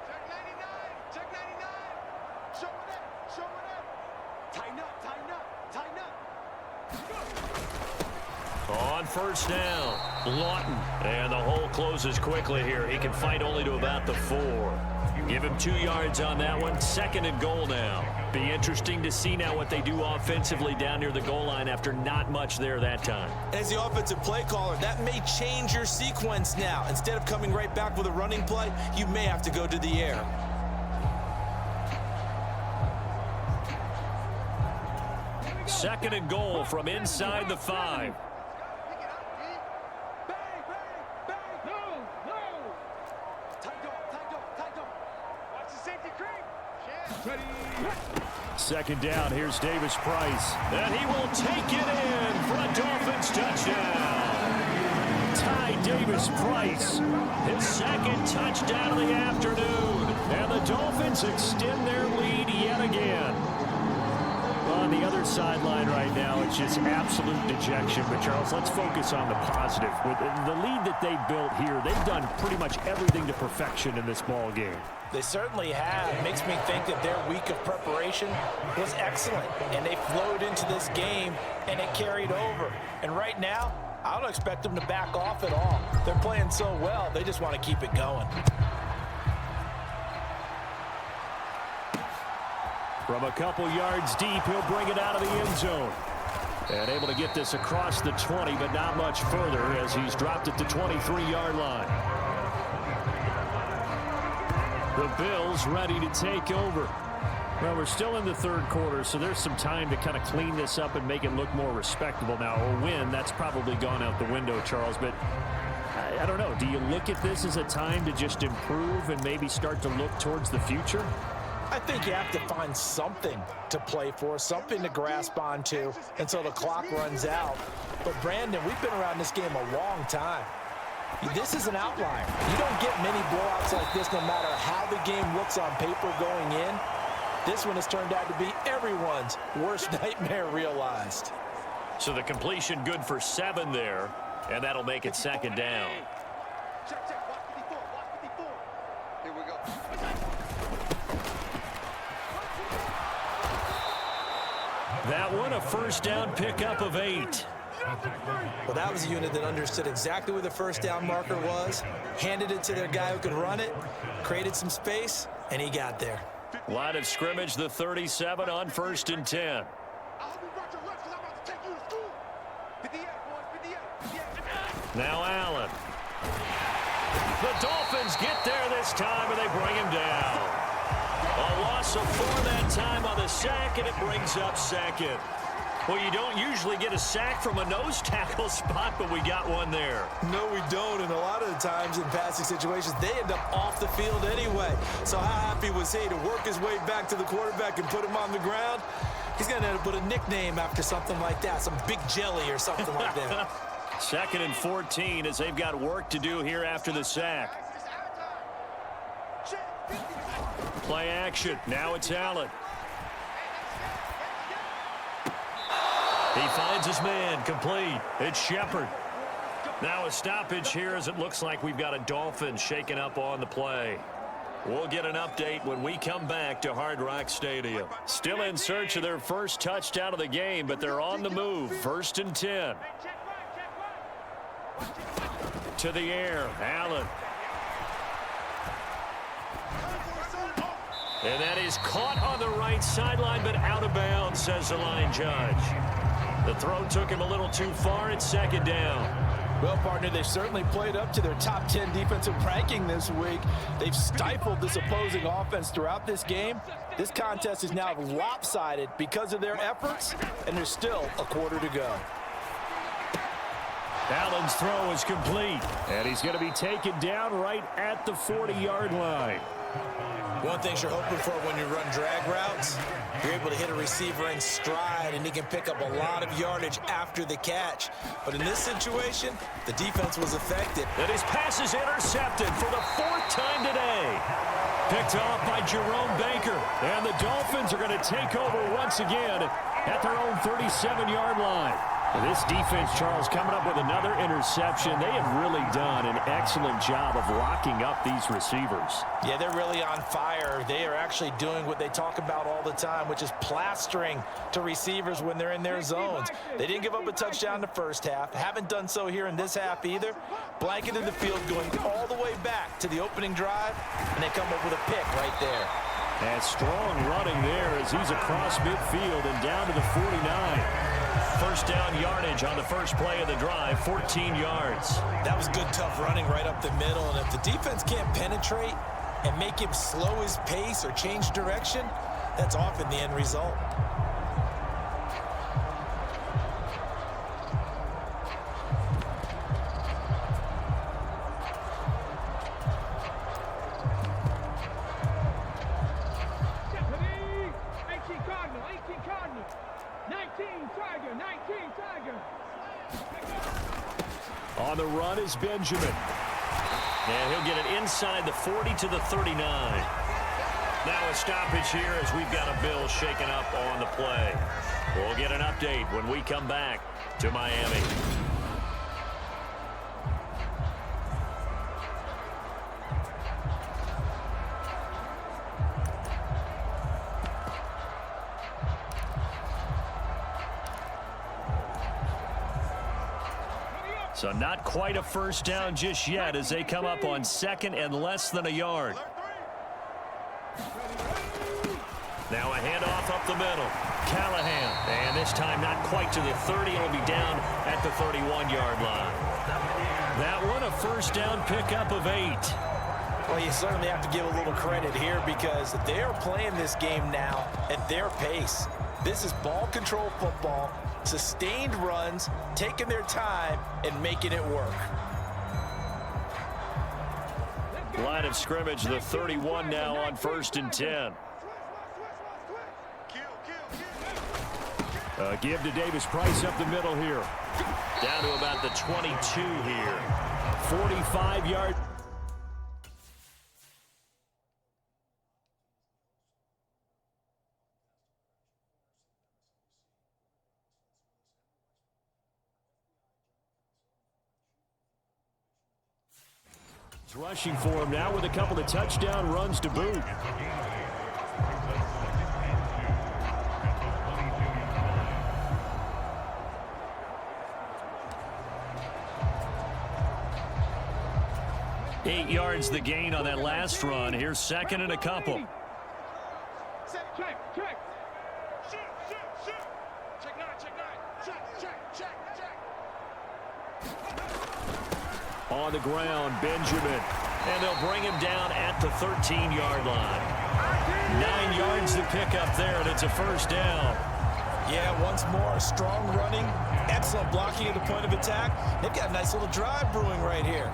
Check 99. Check 99. on first down. Lawton. And the hole closes quickly here. He can fight only to about the 4. Give him 2 yards on that one. 2nd and goal now. Be interesting to see now what they do offensively down near the goal line after not much there that time. As the offensive play caller, that may change your sequence now. Instead of coming right back with a running play, you may have to go to the air. Second and goal from inside the 5. Second down, here's Davis Price. And he will take it in for a Dolphins touchdown. Ty Davis Price, His 2nd touchdown of the afternoon. and the Dolphins extend their lead yet again. On the other sideline right now, it's just absolute dejection. But, Charles, let's focus on the positive. With the lead that they built here, they've done pretty much everything to perfection in this ball game. They certainly have. Makes me think that their week of preparation was excellent. And they flowed into this game, and it carried over. And right now, I don't expect them to back off at all. They're playing so well, they just want to keep it going. From a couple yards deep, he'll bring it out of the end zone. And able to get this across the 20, but not much further as he's dropped at the 23-yard line. The Bills ready to take over. Well, we're still in the 3rd quarter, so there's some time to kind of clean this up and make it look more respectable. Now, a win, that's probably gone out the window, Charles, but I don't know. Do you look at this as a time to just improve and maybe start to look towards the future? I think you have to find something to play for, something to grasp onto until the clock runs out. But, Brandon, we've been around this game a long time. This is an outlier. You don't get many blowouts like this no matter how the game looks on paper going in. This one has turned out to be everyone's worst nightmare realized. So the completion good for 7 there, and that'll make it 2nd down. Here we go. That one a first down pickup of 8. Well, that was a unit that understood exactly where the first down marker was, handed it to their guy who could run it, created some space, and he got there. Line of scrimmage, the 37 on 1st and 10. Now Allen. The Dolphins get there this time, and they bring him down. A loss of 4 that time on the sack, and it brings up 2nd. Well, you don't usually get a sack from a nose tackle spot, but we got one there. No, we don't, and a lot of the times in passing situations, they end up off the field anyway. So how happy was he to work his way back to the quarterback and put him on the ground? He's going to end up with a nickname after something like that, some Big Jelly or something like that. 2nd and 14 as they've got work to do here after the sack. Play action. Now it's Allen. He finds his man, complete. It's Shepard. Now a stoppage here as it looks like we've got a Dolphin shaking up on the play. We'll get an update when we come back to Hard Rock Stadium. Still in search of their first touchdown of the game, but they're on the move. 1st and 10. To the air, Allen. And that is caught on the right sideline, but out of bounds, says the line judge. The throw took him a little too far. It's 2nd down. Well, partner, they've certainly played up to their top 10 defensive ranking this week. They've stifled this opposing offense throughout this game. This contest is now lopsided because of their efforts, and there's still a quarter to go. Allen's throw is complete, and he's going to be taken down right at the 40-yard line. One thing you're hoping for when you run drag routes, you're able to hit a receiver in stride, and he can pick up a lot of yardage after the catch. But in this situation, the defense was effective. And his pass is intercepted for the 4th time today. Picked off by Jerome Baker. And the Dolphins are going to take over once again at their own 37-yard line. And this defense, Charles, coming up with another interception. They have really done an excellent job of locking up these receivers. Yeah, they're really on fire. They are actually doing what they talk about all the time, which is plastering to receivers when they're in their zones. They didn't give up a touchdown in the first half. Haven't done so here in this half either. Blanketed the field going all the way back to the opening drive, and they come up with a pick right there. And strong running there as he's across midfield and down to the 49. First down yardage on the first play of the drive, 14 yards. That was good, tough running right up the middle. And if the defense can't penetrate and make him slow his pace or change direction, that's often the end result. On the run is Benjamin. And he'll get it inside the 40 to the 39. Now a stoppage here as we've got a Bill shaken up on the play. We'll get an update when we come back to Miami. So not quite a first down just yet as they come up on second and less than a yard. Now a handoff up the middle. Callahan. And this time not quite to the 30. It'll be down at the 31-yard line. That one a first down pickup of 8. Well, you certainly have to give a little credit here because they're playing this game now at their pace. This is ball control football, sustained runs, taking their time, and making it work. Line of scrimmage, the 31 now on 1st and 10. Give to Davis Price up the middle here. Down to about the 22 here. 45-yard. Rushing for him now with a couple of touchdown runs to boot. Eight yards the gain on that last run. Here's second and a couple. Check. Check 9. Check. On the ground, Benjamin. And they'll bring him down at the 13-yard line. 9 yards to pick up there, and it's a first down. Yeah, once more, strong running, excellent blocking at the point of attack. They've got a nice little drive brewing right here.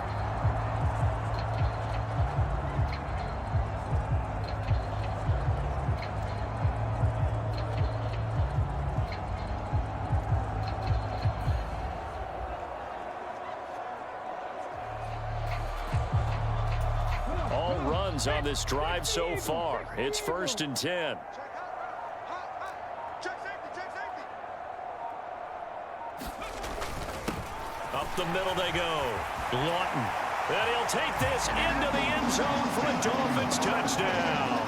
On this drive so far. It's 1st and 10. Up the middle they go. Lawton. And he'll take this into the end zone for a Dolphins touchdown.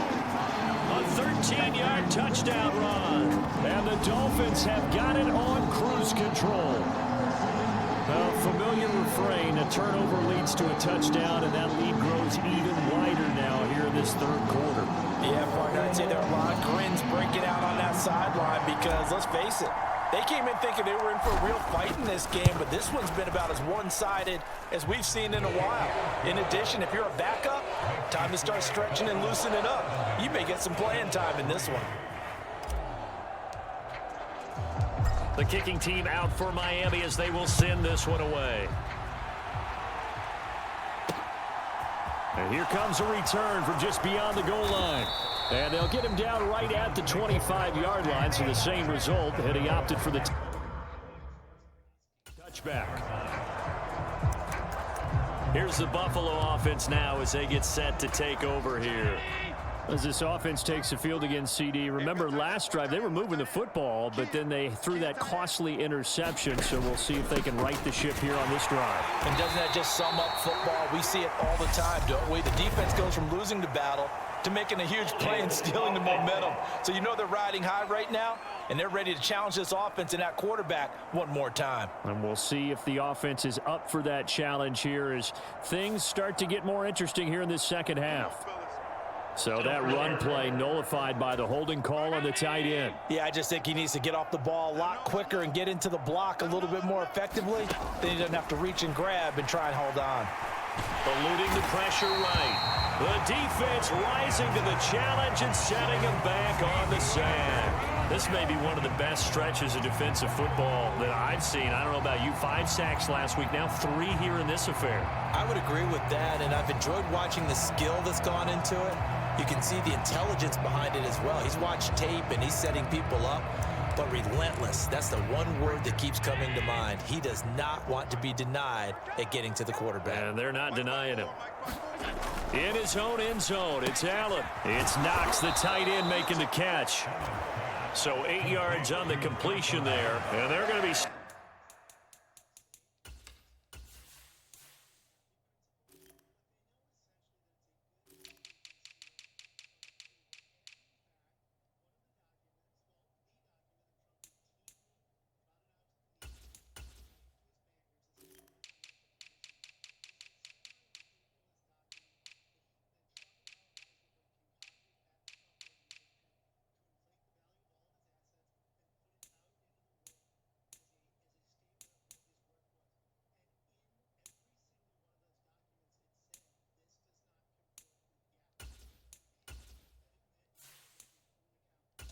A 13-yard touchdown run. And the Dolphins have got it on cruise control. A familiar refrain, a turnover leads to a touchdown, and that lead grows even wider now here in this third quarter. Yeah, partner, I'd say there are a lot of grins breaking out on that sideline because, let's face it, they came in thinking they were in for a real fight in this game, but this one's been about as one-sided as we've seen in a while. In addition, if you're a backup, time to start stretching and loosening up. You may get some playing time in this one. The kicking team out for Miami as they will send this one away. And here comes a return from just beyond the goal line. And they'll get him down right at the 25-yard line, so the same result, and he opted for the touchback. Here's the Buffalo offense now as they get set to take over here. As this offense takes the field against CD, remember last drive they were moving the football, but then they threw that costly interception, so we'll see if they can right the ship here on this drive. And doesn't that just sum up football? We see it all the time, don't we? The defense goes from losing the battle to making a huge play and stealing the momentum. So you know they're riding high right now, and they're ready to challenge this offense and that quarterback one more time. And we'll see if the offense is up for that challenge here as things start to get more interesting here in this second half. So that run play nullified by the holding call on the tight end. Yeah, I just think he needs to get off the ball a lot quicker and get into the block a little bit more effectively. Then he doesn't have to reach and grab and try and hold on. Eluding the pressure right. The defense rising to the challenge and setting him back on the sand. This may be one of the best stretches of defensive football that I've seen. I don't know about you. 5 sacks last week, now 3 here in this affair. I would agree with that, and I've enjoyed watching the skill that's gone into it. You can see the intelligence behind it as well. He's watched tape, and he's setting people up, but relentless. That's the one word that keeps coming to mind. He does not want to be denied at getting to the quarterback. And they're not denying him. In his own end zone, it's Allen. It's Knox, the tight end, making the catch. So 8 yards on the completion there, and they're going to be...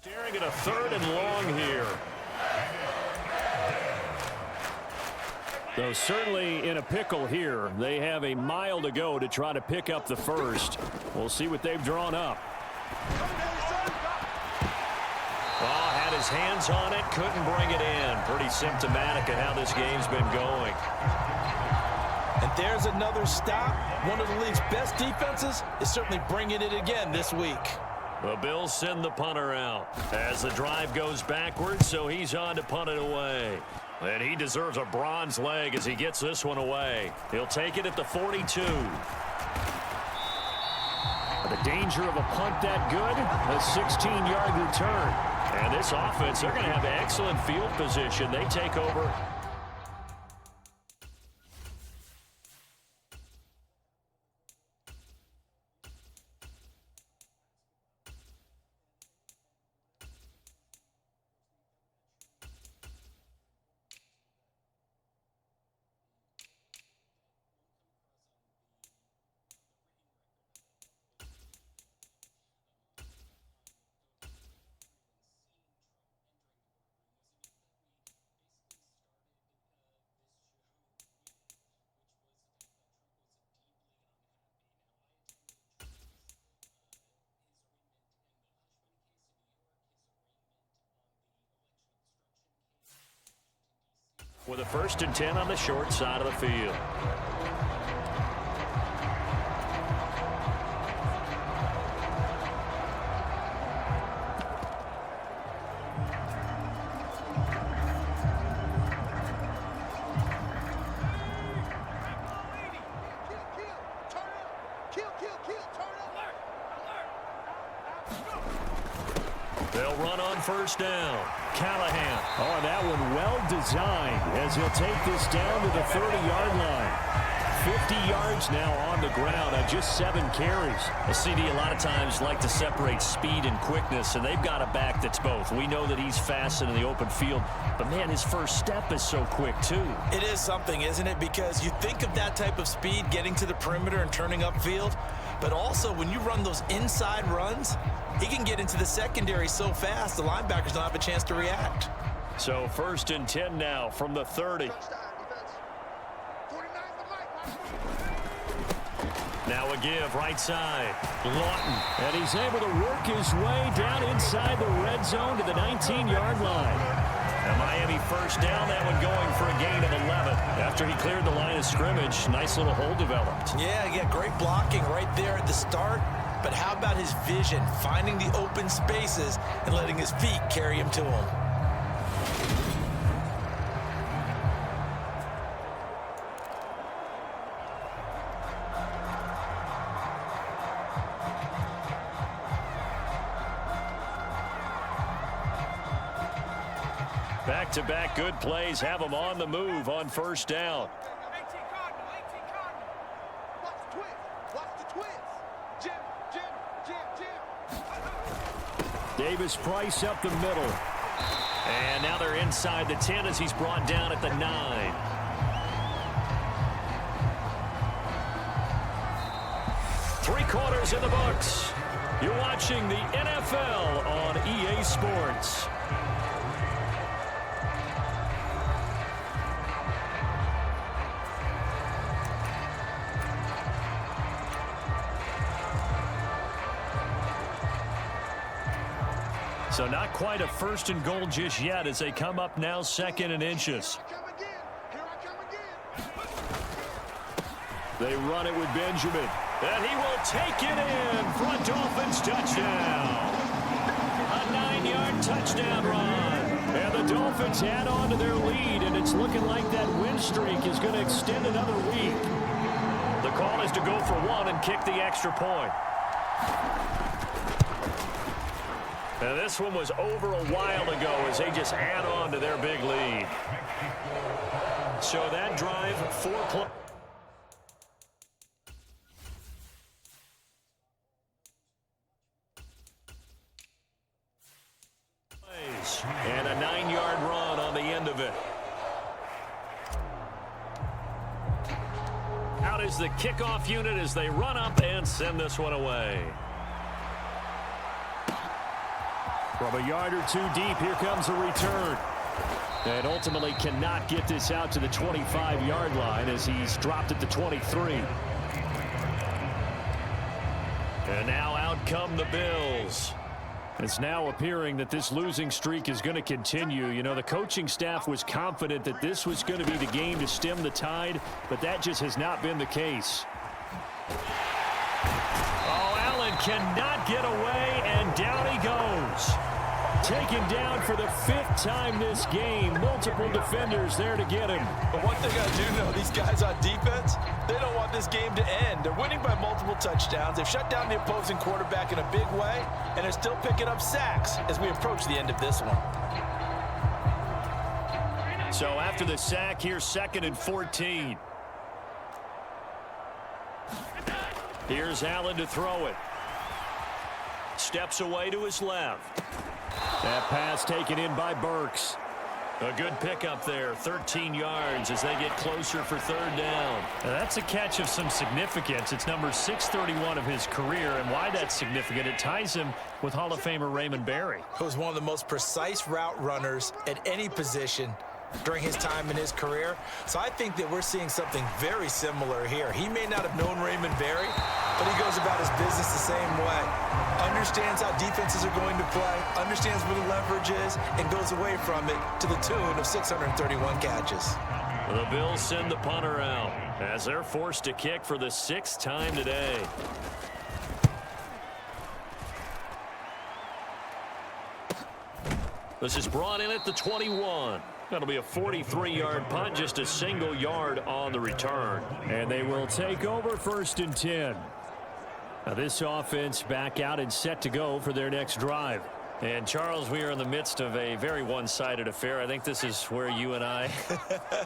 Staring at a 3rd and long here. So certainly in a pickle here. They have a mile to go to try to pick up the first. We'll see what they've drawn up. Oh, had his hands on it, couldn't bring it in. Pretty symptomatic of how this game's been going. And there's another stop. One of the league's best defenses is certainly bringing it again this week. The Bills send the punter out as the drive goes backwards, so he's on to punt it away. And he deserves a bronze leg as he gets this one away. He'll take it at the 42. The danger of a punt that good, a 16-yard return. And this offense, they're going to have excellent field position. They take over. With a 1st and 10 on the short side of the field. They'll run on 1st down. Callahan. Oh, and that one well designed as he'll take this down to the 30-yard line. 50 yards now on the ground on just 7 carries. A CD a lot of times like to separate speed and quickness, and they've got a back that's both. We know that he's fast in the open field, but man, his first step is so quick too. It is something, isn't it? Because you think of that type of speed getting to the perimeter and turning upfield, but also when you run those inside runs, he can get into the secondary so fast the linebackers don't have a chance to react. So 1st and 10 now from the 30. Now a give right side. Lawton. And he's able to work his way down inside the red zone to the 19-yard line. And Miami 1st down, that one going for a gain of 11. After he cleared the line of scrimmage, nice little hole developed. Yeah, great blocking right there at the start. but how about his vision, finding the open spaces and letting his feet carry him to them? Back-to-back good plays have them on the move on first down. 18 Cardinal, 18 Cardinal. Watch the twist. Watch the twist. Jim. Davis Price up the middle. And now they're inside the 10 as he's brought down at the 9. Three quarters in the books. You're watching the NFL on EA Sports. So not quite a first and goal just yet as they come up now second and inches. Here I come again. They run it with Benjamin. And he will take it in for a Dolphins touchdown. A 9-yard touchdown run. And the Dolphins add on to their lead, and it's looking like that win streak is going to extend another week. The call is to go for one and kick the extra point. And this one was over a while ago as they just add on to their big lead. So that drive, 4 plays. And a 9-yard run on the end of it. Out is the kickoff unit as they run up and send this one away. From a yard or two deep, here comes a return. And ultimately cannot get this out to the 25-yard line as he's dropped at the 23. And now out come the Bills. It's now appearing that this losing streak is going to continue. You know, the coaching staff was confident that this was going to be the game to stem the tide, but that just has not been the case. Oh, Allen cannot get away, and down he goes. Taken down for the 5th time this game. Multiple defenders there to get him. But one thing I do know, these guys on defense, they don't want this game to end. They're winning by multiple touchdowns. They've shut down the opposing quarterback in a big way, and they're still picking up sacks as we approach the end of this one. So after the sack, here's 2nd and 14. Here's Allen to throw it. Steps away to his left. That pass taken in by Burks. A good pickup there, 13 yards as they get closer for 3rd down. Now that's a catch of some significance. It's number 631 of his career, and why that's significant, it ties him with Hall of Famer Raymond Berry. He was one of the most precise route runners at any position during his time in his career. So I think that we're seeing something very similar here. He may not have known Raymond Berry, but he goes about his business the same way. Understands how defenses are going to play, understands where the leverage is, and goes away from it to the tune of 631 catches. The Bills send the punter out as they're forced to kick for the 6th time today. This is brought in at the 21. That'll be a 43-yard punt, just a single yard on the return. And they will take over 1st and 10. Now this offense back out and set to go for their next drive. And Charles, we are in the midst of a very one-sided affair. I think this is where you and I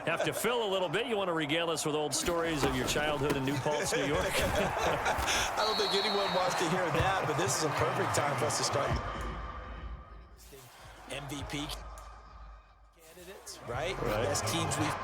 have to fill a little bit. You want to regale us with old stories of your childhood in New Paltz, New York? I don't think anyone wants to hear that, but this is a perfect time for us to start. MVP candidates, right? The best teams we've...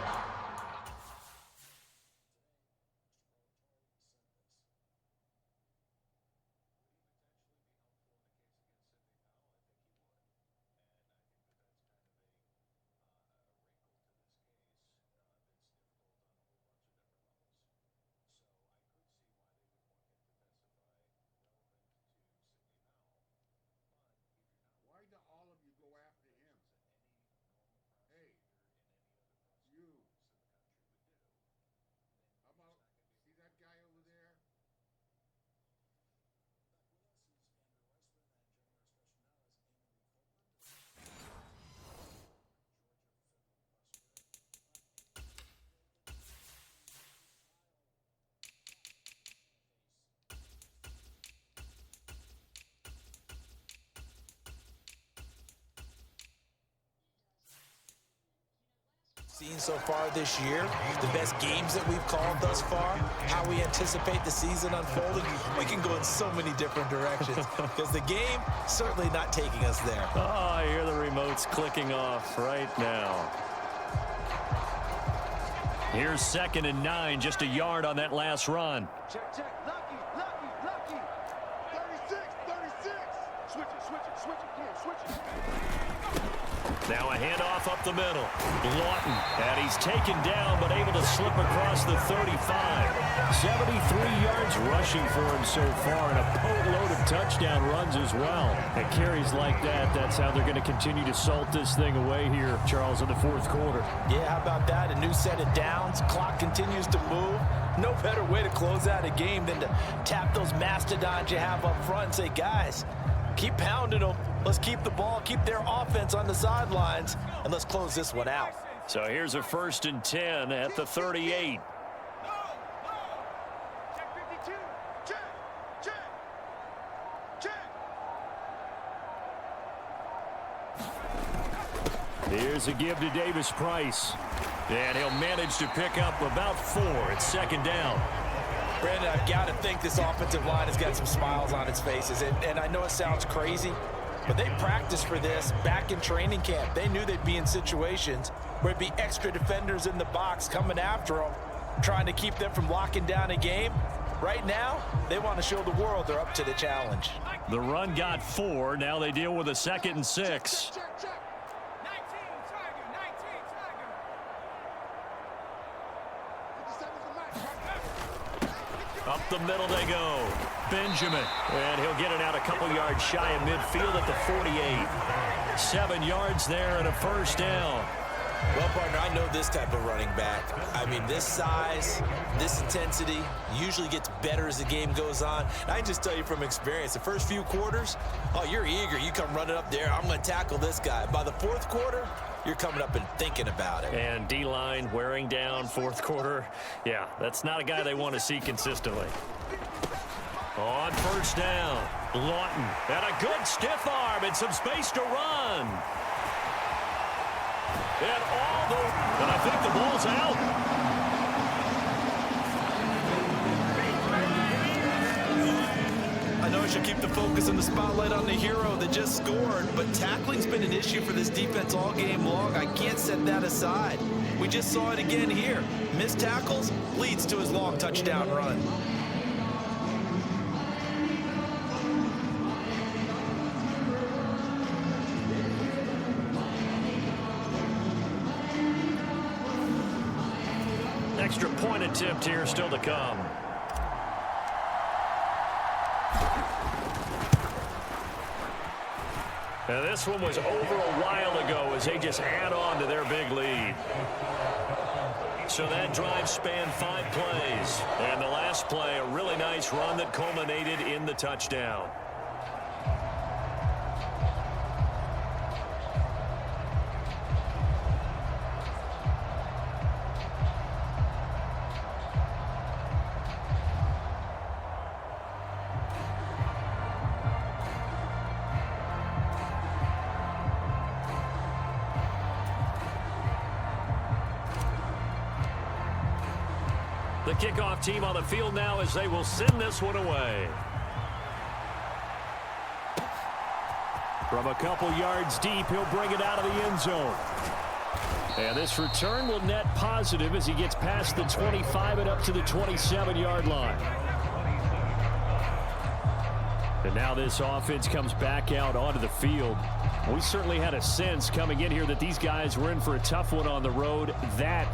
Why do all of you go after him? Hey, you. Seen so far this year, the best games that we've called thus far, how we anticipate the season unfolding, we can go in so many different directions because the game certainly not taking us there. Oh, I hear the remotes clicking off right now. Here's 2nd and 9, just a yard on that last run. Check, check. Lucky, lucky, lucky. 36, 36. Switch it, kid, switch it. Now a handoff up the middle. Lawton, and he's taken down, but able to slip across the 35. 73 yards rushing for him so far, and a boatload of touchdown runs as well. And carries like that, that's how they're going to continue to salt this thing away here, Charles, in the 4th quarter. Yeah, how about that? A new set of downs. Clock continues to move. No better way to close out a game than to tap those mastodons you have up front and say, guys, keep pounding them. Let's keep the ball, keep their offense on the sidelines, and let's close this one out. So here's a 1st and 10 at the 38. Check 52. Check, check, check. Here's a give to Davis Price. And he'll manage to pick up about 4 at 2nd down. Brandon, I've got to think this offensive line has got some smiles on its faces. And I know it sounds crazy, but they practiced for this back in training camp. They knew they'd be in situations where it'd be extra defenders in the box coming after them, trying to keep them from locking down a game. Right now, they want to show the world they're up to the challenge. The run got 4. Now they deal with a 2nd and 6. Check, check. 19, Tiger, 19, Tiger. 57's the match. Up the middle they go. Benjamin. And he'll get it out a couple yards shy of midfield at the 48. 7 yards there and a 1st down. Well, partner, I know this type of running back. I mean, this size, this intensity usually gets better as the game goes on. And I can just tell you from experience, the first few quarters, oh, you're eager. You come running up there, I'm going to tackle this guy. By the 4th quarter, you're coming up and thinking about it. And D-line wearing down 4th quarter. Yeah, that's not a guy they want to see consistently. On 1st down, Lawton. And a good stiff arm and some space to run. And I think the ball's out. I know I should keep the focus and the spotlight on the hero that just scored, but tackling's been an issue for this defense all game long. I can't set that aside. We just saw it again here. Missed tackles leads to his long touchdown run. Extra point attempt here still to come. Now this one was over a while ago as they just add on to their big lead. So that drive spanned 5 plays. And the last play, a really nice run that culminated in the touchdown. The kickoff team on the field now as they will send this one away. From a couple yards deep, he'll bring it out of the end zone. And this return will net positive as he gets past the 25 and up to the 27-yard line. And now this offense comes back out onto the field. We certainly had a sense coming in here that these guys were in for a tough one on the road. That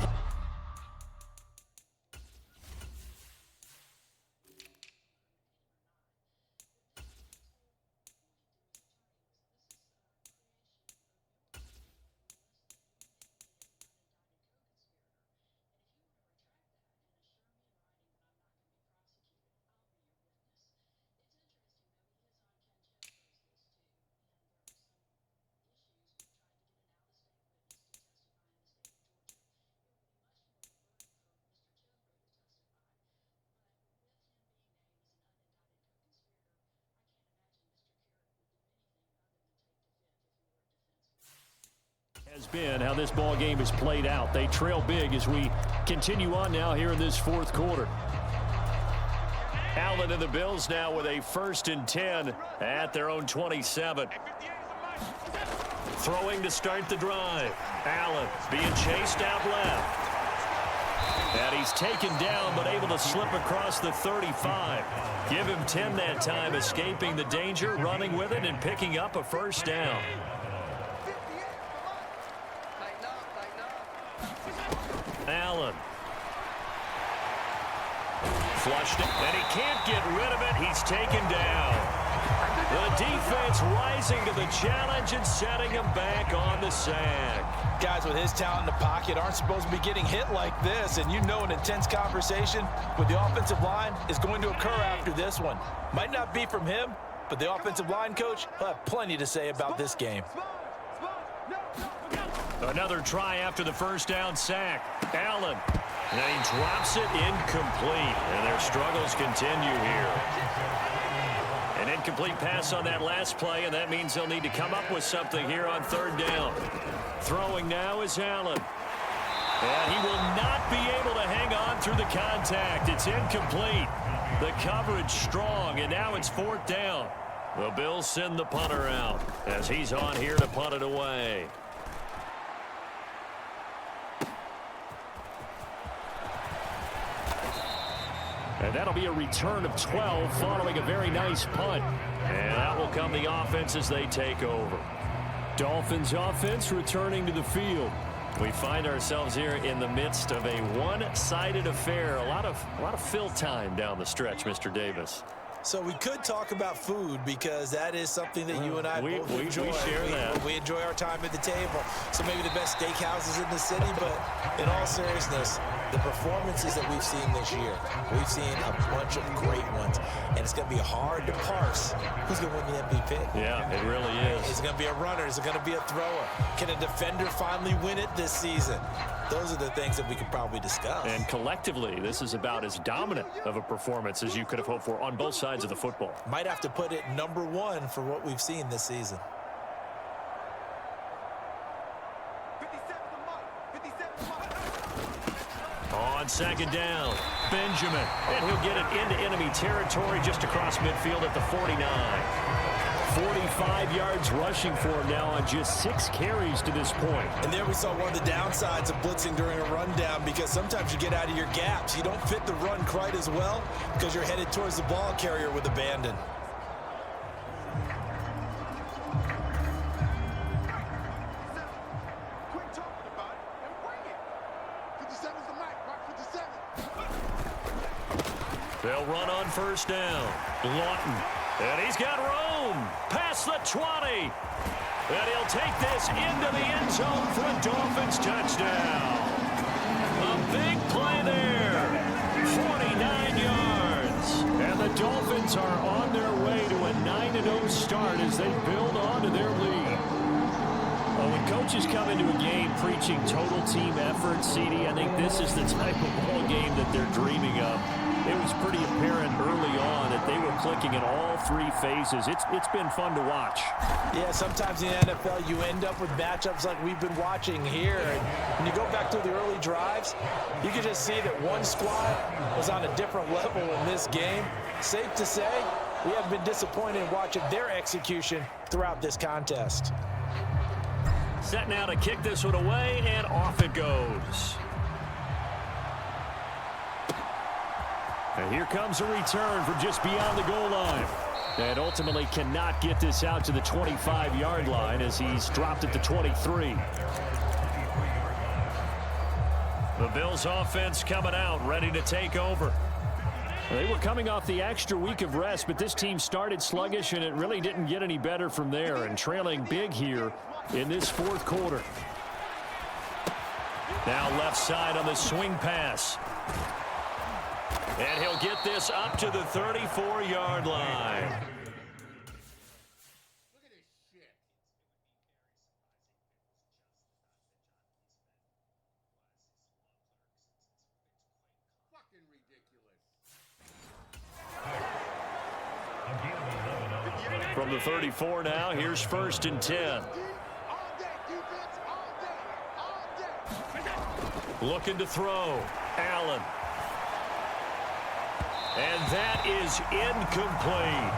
Has been how this ball game has played out. They trail big as we continue on now here in this fourth quarter. Allen and the Bills now with a 1st and 10 at their own 27. Throwing to start the drive. Allen being chased out left. And he's taken down but able to slip across the 35. Give him 10 that time, escaping the danger, running with it, and picking up a 1st down. Allen. Flushed it, and he can't get rid of it. He's taken down. The defense rising to the challenge and setting him back on the sack. Guys with his talent in the pocket aren't supposed to be getting hit like this, and you know an intense conversation with the offensive line is going to occur after this one. Might not be from him, but the offensive line coach will have plenty to say about this game. Another try after the 1st down sack. Allen. And he drops it incomplete. And their struggles continue here. An incomplete pass on that last play, and that means they'll need to come up with something here on 3rd down. Throwing now is Allen. And he will not be able to hang on through the contact. It's incomplete. The coverage strong, and now it's 4th down. The Bills send the punter out as he's on here to punt it away. And that'll be a return of 12 following a very nice punt. And out will come the offense as they take over. Dolphins offense returning to the field. We find ourselves here in the midst of a one-sided affair. A lot of fill time down the stretch, Mr. Davis. So we could talk about food because that is something that you and I both enjoy. We share that. We enjoy our time at the table. So maybe the best steakhouses in the city, but in all seriousness, the performances that we've seen this year, we've seen a bunch of great ones, and it's going to be hard to parse who's going to win the MVP. Yeah, it really is. Is it going to be a runner? Is it going to be a thrower? Can a defender finally win it this season? Those are the things that we could probably discuss. And collectively, this is about as dominant of a performance as you could have hoped for on both sides of the football. Might have to put it #1 for what we've seen this season. On 2nd down, Benjamin. And he'll get it into enemy territory just across midfield at the 49. 45 yards rushing for him now on just 6 carries to this point. And there we saw one of the downsides of blitzing during a rundown, because sometimes you get out of your gaps. You don't fit the run quite as well because you're headed towards the ball carrier with abandon. Quit talking about it and bring it. 57's the mic, right? 57. They'll run on 1st down. Lawton. And he's got room. Past the 20. And he'll take this into the end zone for a Dolphins touchdown. A big play there. 49 yards. And the Dolphins are on their way to a 9-0 start as they build on to their lead. Well, when coaches come into a game preaching total team effort, CD, I think this is the type of ball game that they're dreaming of. It was pretty apparent early on that they were clicking in all 3 phases. It's been fun to watch. Yeah, sometimes in the NFL you end up with matchups like we've been watching here. And when you go back to the early drives, you can just see that one squad was on a different level in this game. Safe to say, we have been disappointed in watching their execution throughout this contest. Set now to kick this one away, and off it goes. And here comes a return from just beyond the goal line. And ultimately cannot get this out to the 25-yard line as he's dropped at the 23. The Bills offense coming out, ready to take over. They were coming off the extra week of rest, but this team started sluggish, and it really didn't get any better from there, and trailing big here in this 4th quarter. Now left side on the swing pass. And he'll get this up to the 34-yard line. From the 34 now, here's 1st and 10. All day, defense, all day. Looking to throw. Allen. And that is incomplete.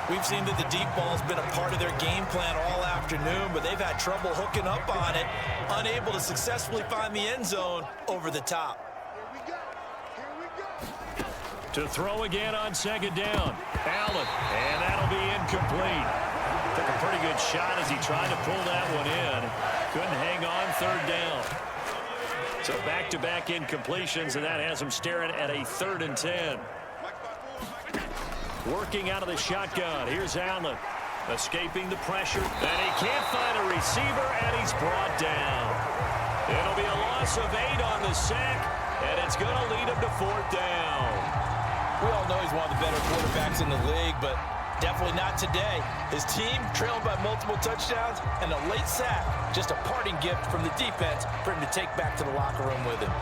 We've seen that the deep ball's been a part of their game plan all afternoon, but they've had trouble hooking up on it, unable to successfully find the end zone over the top. Here we go. Here we go. To throw again on second down. Allen. And that'll be incomplete. Took a pretty good shot as he tried to pull that one in. Couldn't hang on third down. So back-to-back incompletions, and that has him staring at a 3rd and 10. Working out of the shotgun. Here's Allen. Escaping the pressure. And he can't find a receiver, and he's brought down. It'll be a loss of 8 on the sack, and it's going to lead him to 4th down. We all know he's one of the better quarterbacks in the league, but definitely not today. His team trailed by multiple touchdowns, and a late sack, just a parting gift from the defense for him to take back to the locker room with him.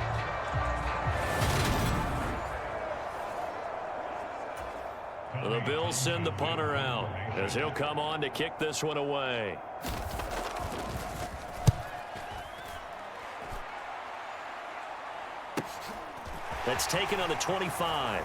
The Bills send the punter out as he'll come on to kick this one away. That's taken on the 25.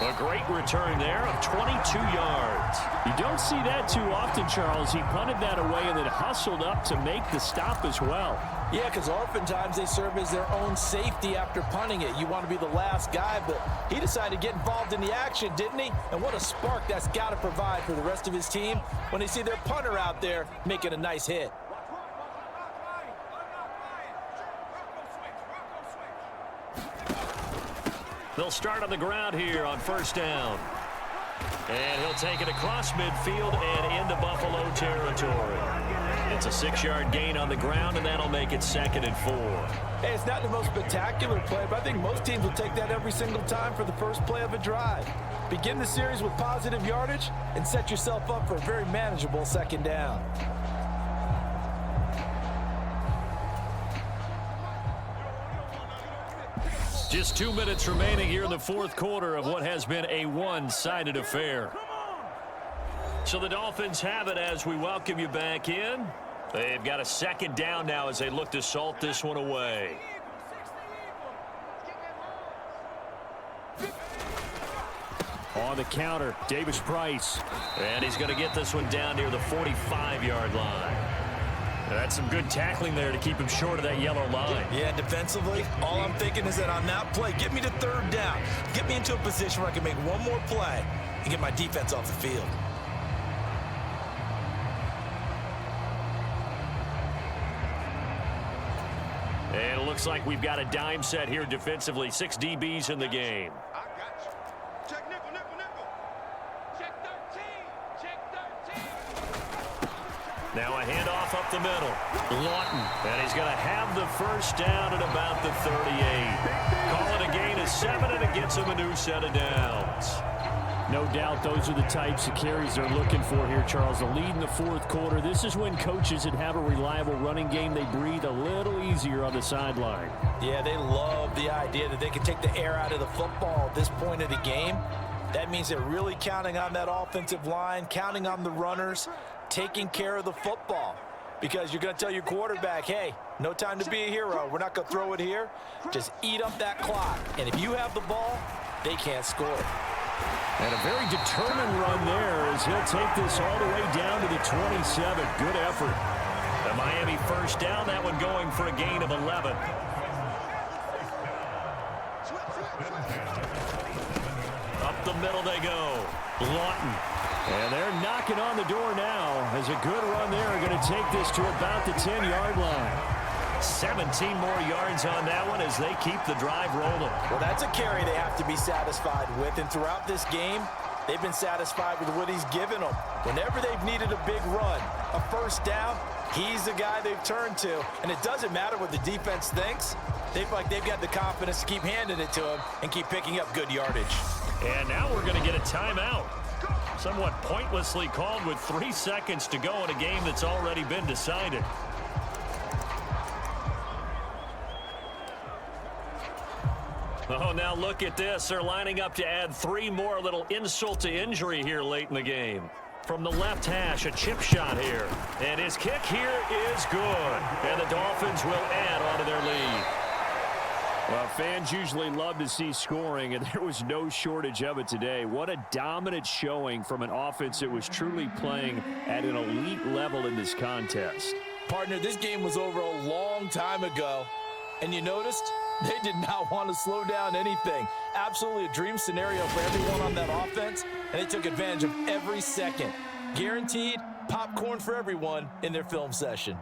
A great return there of 22 yards. You don't see that too often, Charles. He punted that away and then hustled up to make the stop as well. Yeah, because oftentimes they serve as their own safety after punting it. You want to be the last guy, but he decided to get involved in the action, didn't he? And what a spark that's got to provide for the rest of his team when they see their punter out there making a nice hit. They'll start on the ground here on 1st down. And he'll take it across midfield and into Buffalo territory. It's a 6-yard gain on the ground, and that'll make it 2nd and 4. Hey, it's not the most spectacular play, but I think most teams will take that every single time for the first play of a drive. Begin the series with positive yardage and set yourself up for a very manageable 2nd down. Just 2 minutes remaining here in the 4th quarter of what has been a one-sided affair. So the Dolphins have it as we welcome you back in. They've got a 2nd down now as they look to salt this one away. On the counter, Davis Price. And he's going to get this one down near the 45-yard line. That's some good tackling there to keep him short of that yellow line. Yeah, defensively, all I'm thinking is that on that play, get me to 3rd down. Get me into a position where I can make one more play and get my defense off the field. And it looks like we've got a dime set here defensively. 6 DBs in the game. I got you. Check nickel, nickel, nickel. Check 13. Check 13. Now a handoff up the middle. Lawton. And he's going to have the 1st down at about the 38. Call it a gain of 7, and it gets him a new set of downs. No doubt those are the types of carries they're looking for here, Charles. The lead in the 4th quarter. This is when coaches that have a reliable running game, they breathe a little easier on the sideline. Yeah, they love the idea that they can take the air out of the football at this point of the game. That means they're really counting on that offensive line, counting on the runners, taking care of the football. Because you're going to tell your quarterback, hey, no time to be a hero. We're not going to throw it here. Just eat up that clock. And if you have the ball, they can't score. And a very determined run there as he'll take this all the way down to the 27. Good effort. The Miami 1st down, that one going for a gain of 11. Up the middle they go. Lawton. And they're knocking on the door now as a good run there. Are going to take this to about the 10-yard line. 17 more yards on that one as they keep the drive rolling. Well, that's a carry they have to be satisfied with. And throughout this game, they've been satisfied with what he's given them. Whenever they've needed a big run, a 1st down, he's the guy they've turned to. And it doesn't matter what the defense thinks. They feel like they've got the confidence to keep handing it to him and keep picking up good yardage. And now we're going to get a timeout. Somewhat pointlessly called with 3 seconds to go in a game that's already been decided. Oh, now look at this. They're lining up to add 3 more, a little insult to injury here late in the game. From the left hash, a chip shot here. And his kick here is good. And the Dolphins will add on to their lead. Well, fans usually love to see scoring, and there was no shortage of it today. What a dominant showing from an offense that was truly playing at an elite level in this contest. Partner, this game was over a long time ago, and you noticed they did not want to slow down anything. Absolutely a dream scenario for everyone on that offense, and they took advantage of every second. Guaranteed popcorn for everyone in their film session.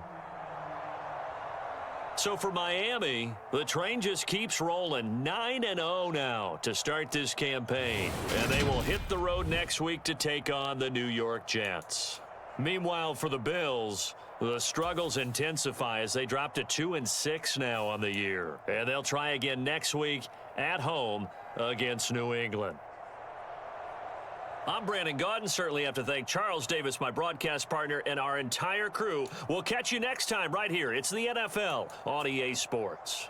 So for Miami, the train just keeps rolling 9-0 now to start this campaign. And they will hit the road next week to take on the New York Jets. Meanwhile, for the Bills, the struggles intensify as they drop to 2-6 now on the year. And they'll try again next week at home against New England. I'm Brandon Gaudin. Certainly have to thank Charles Davis, my broadcast partner, and our entire crew. We'll catch you next time right here. It's the NFL on EA Sports.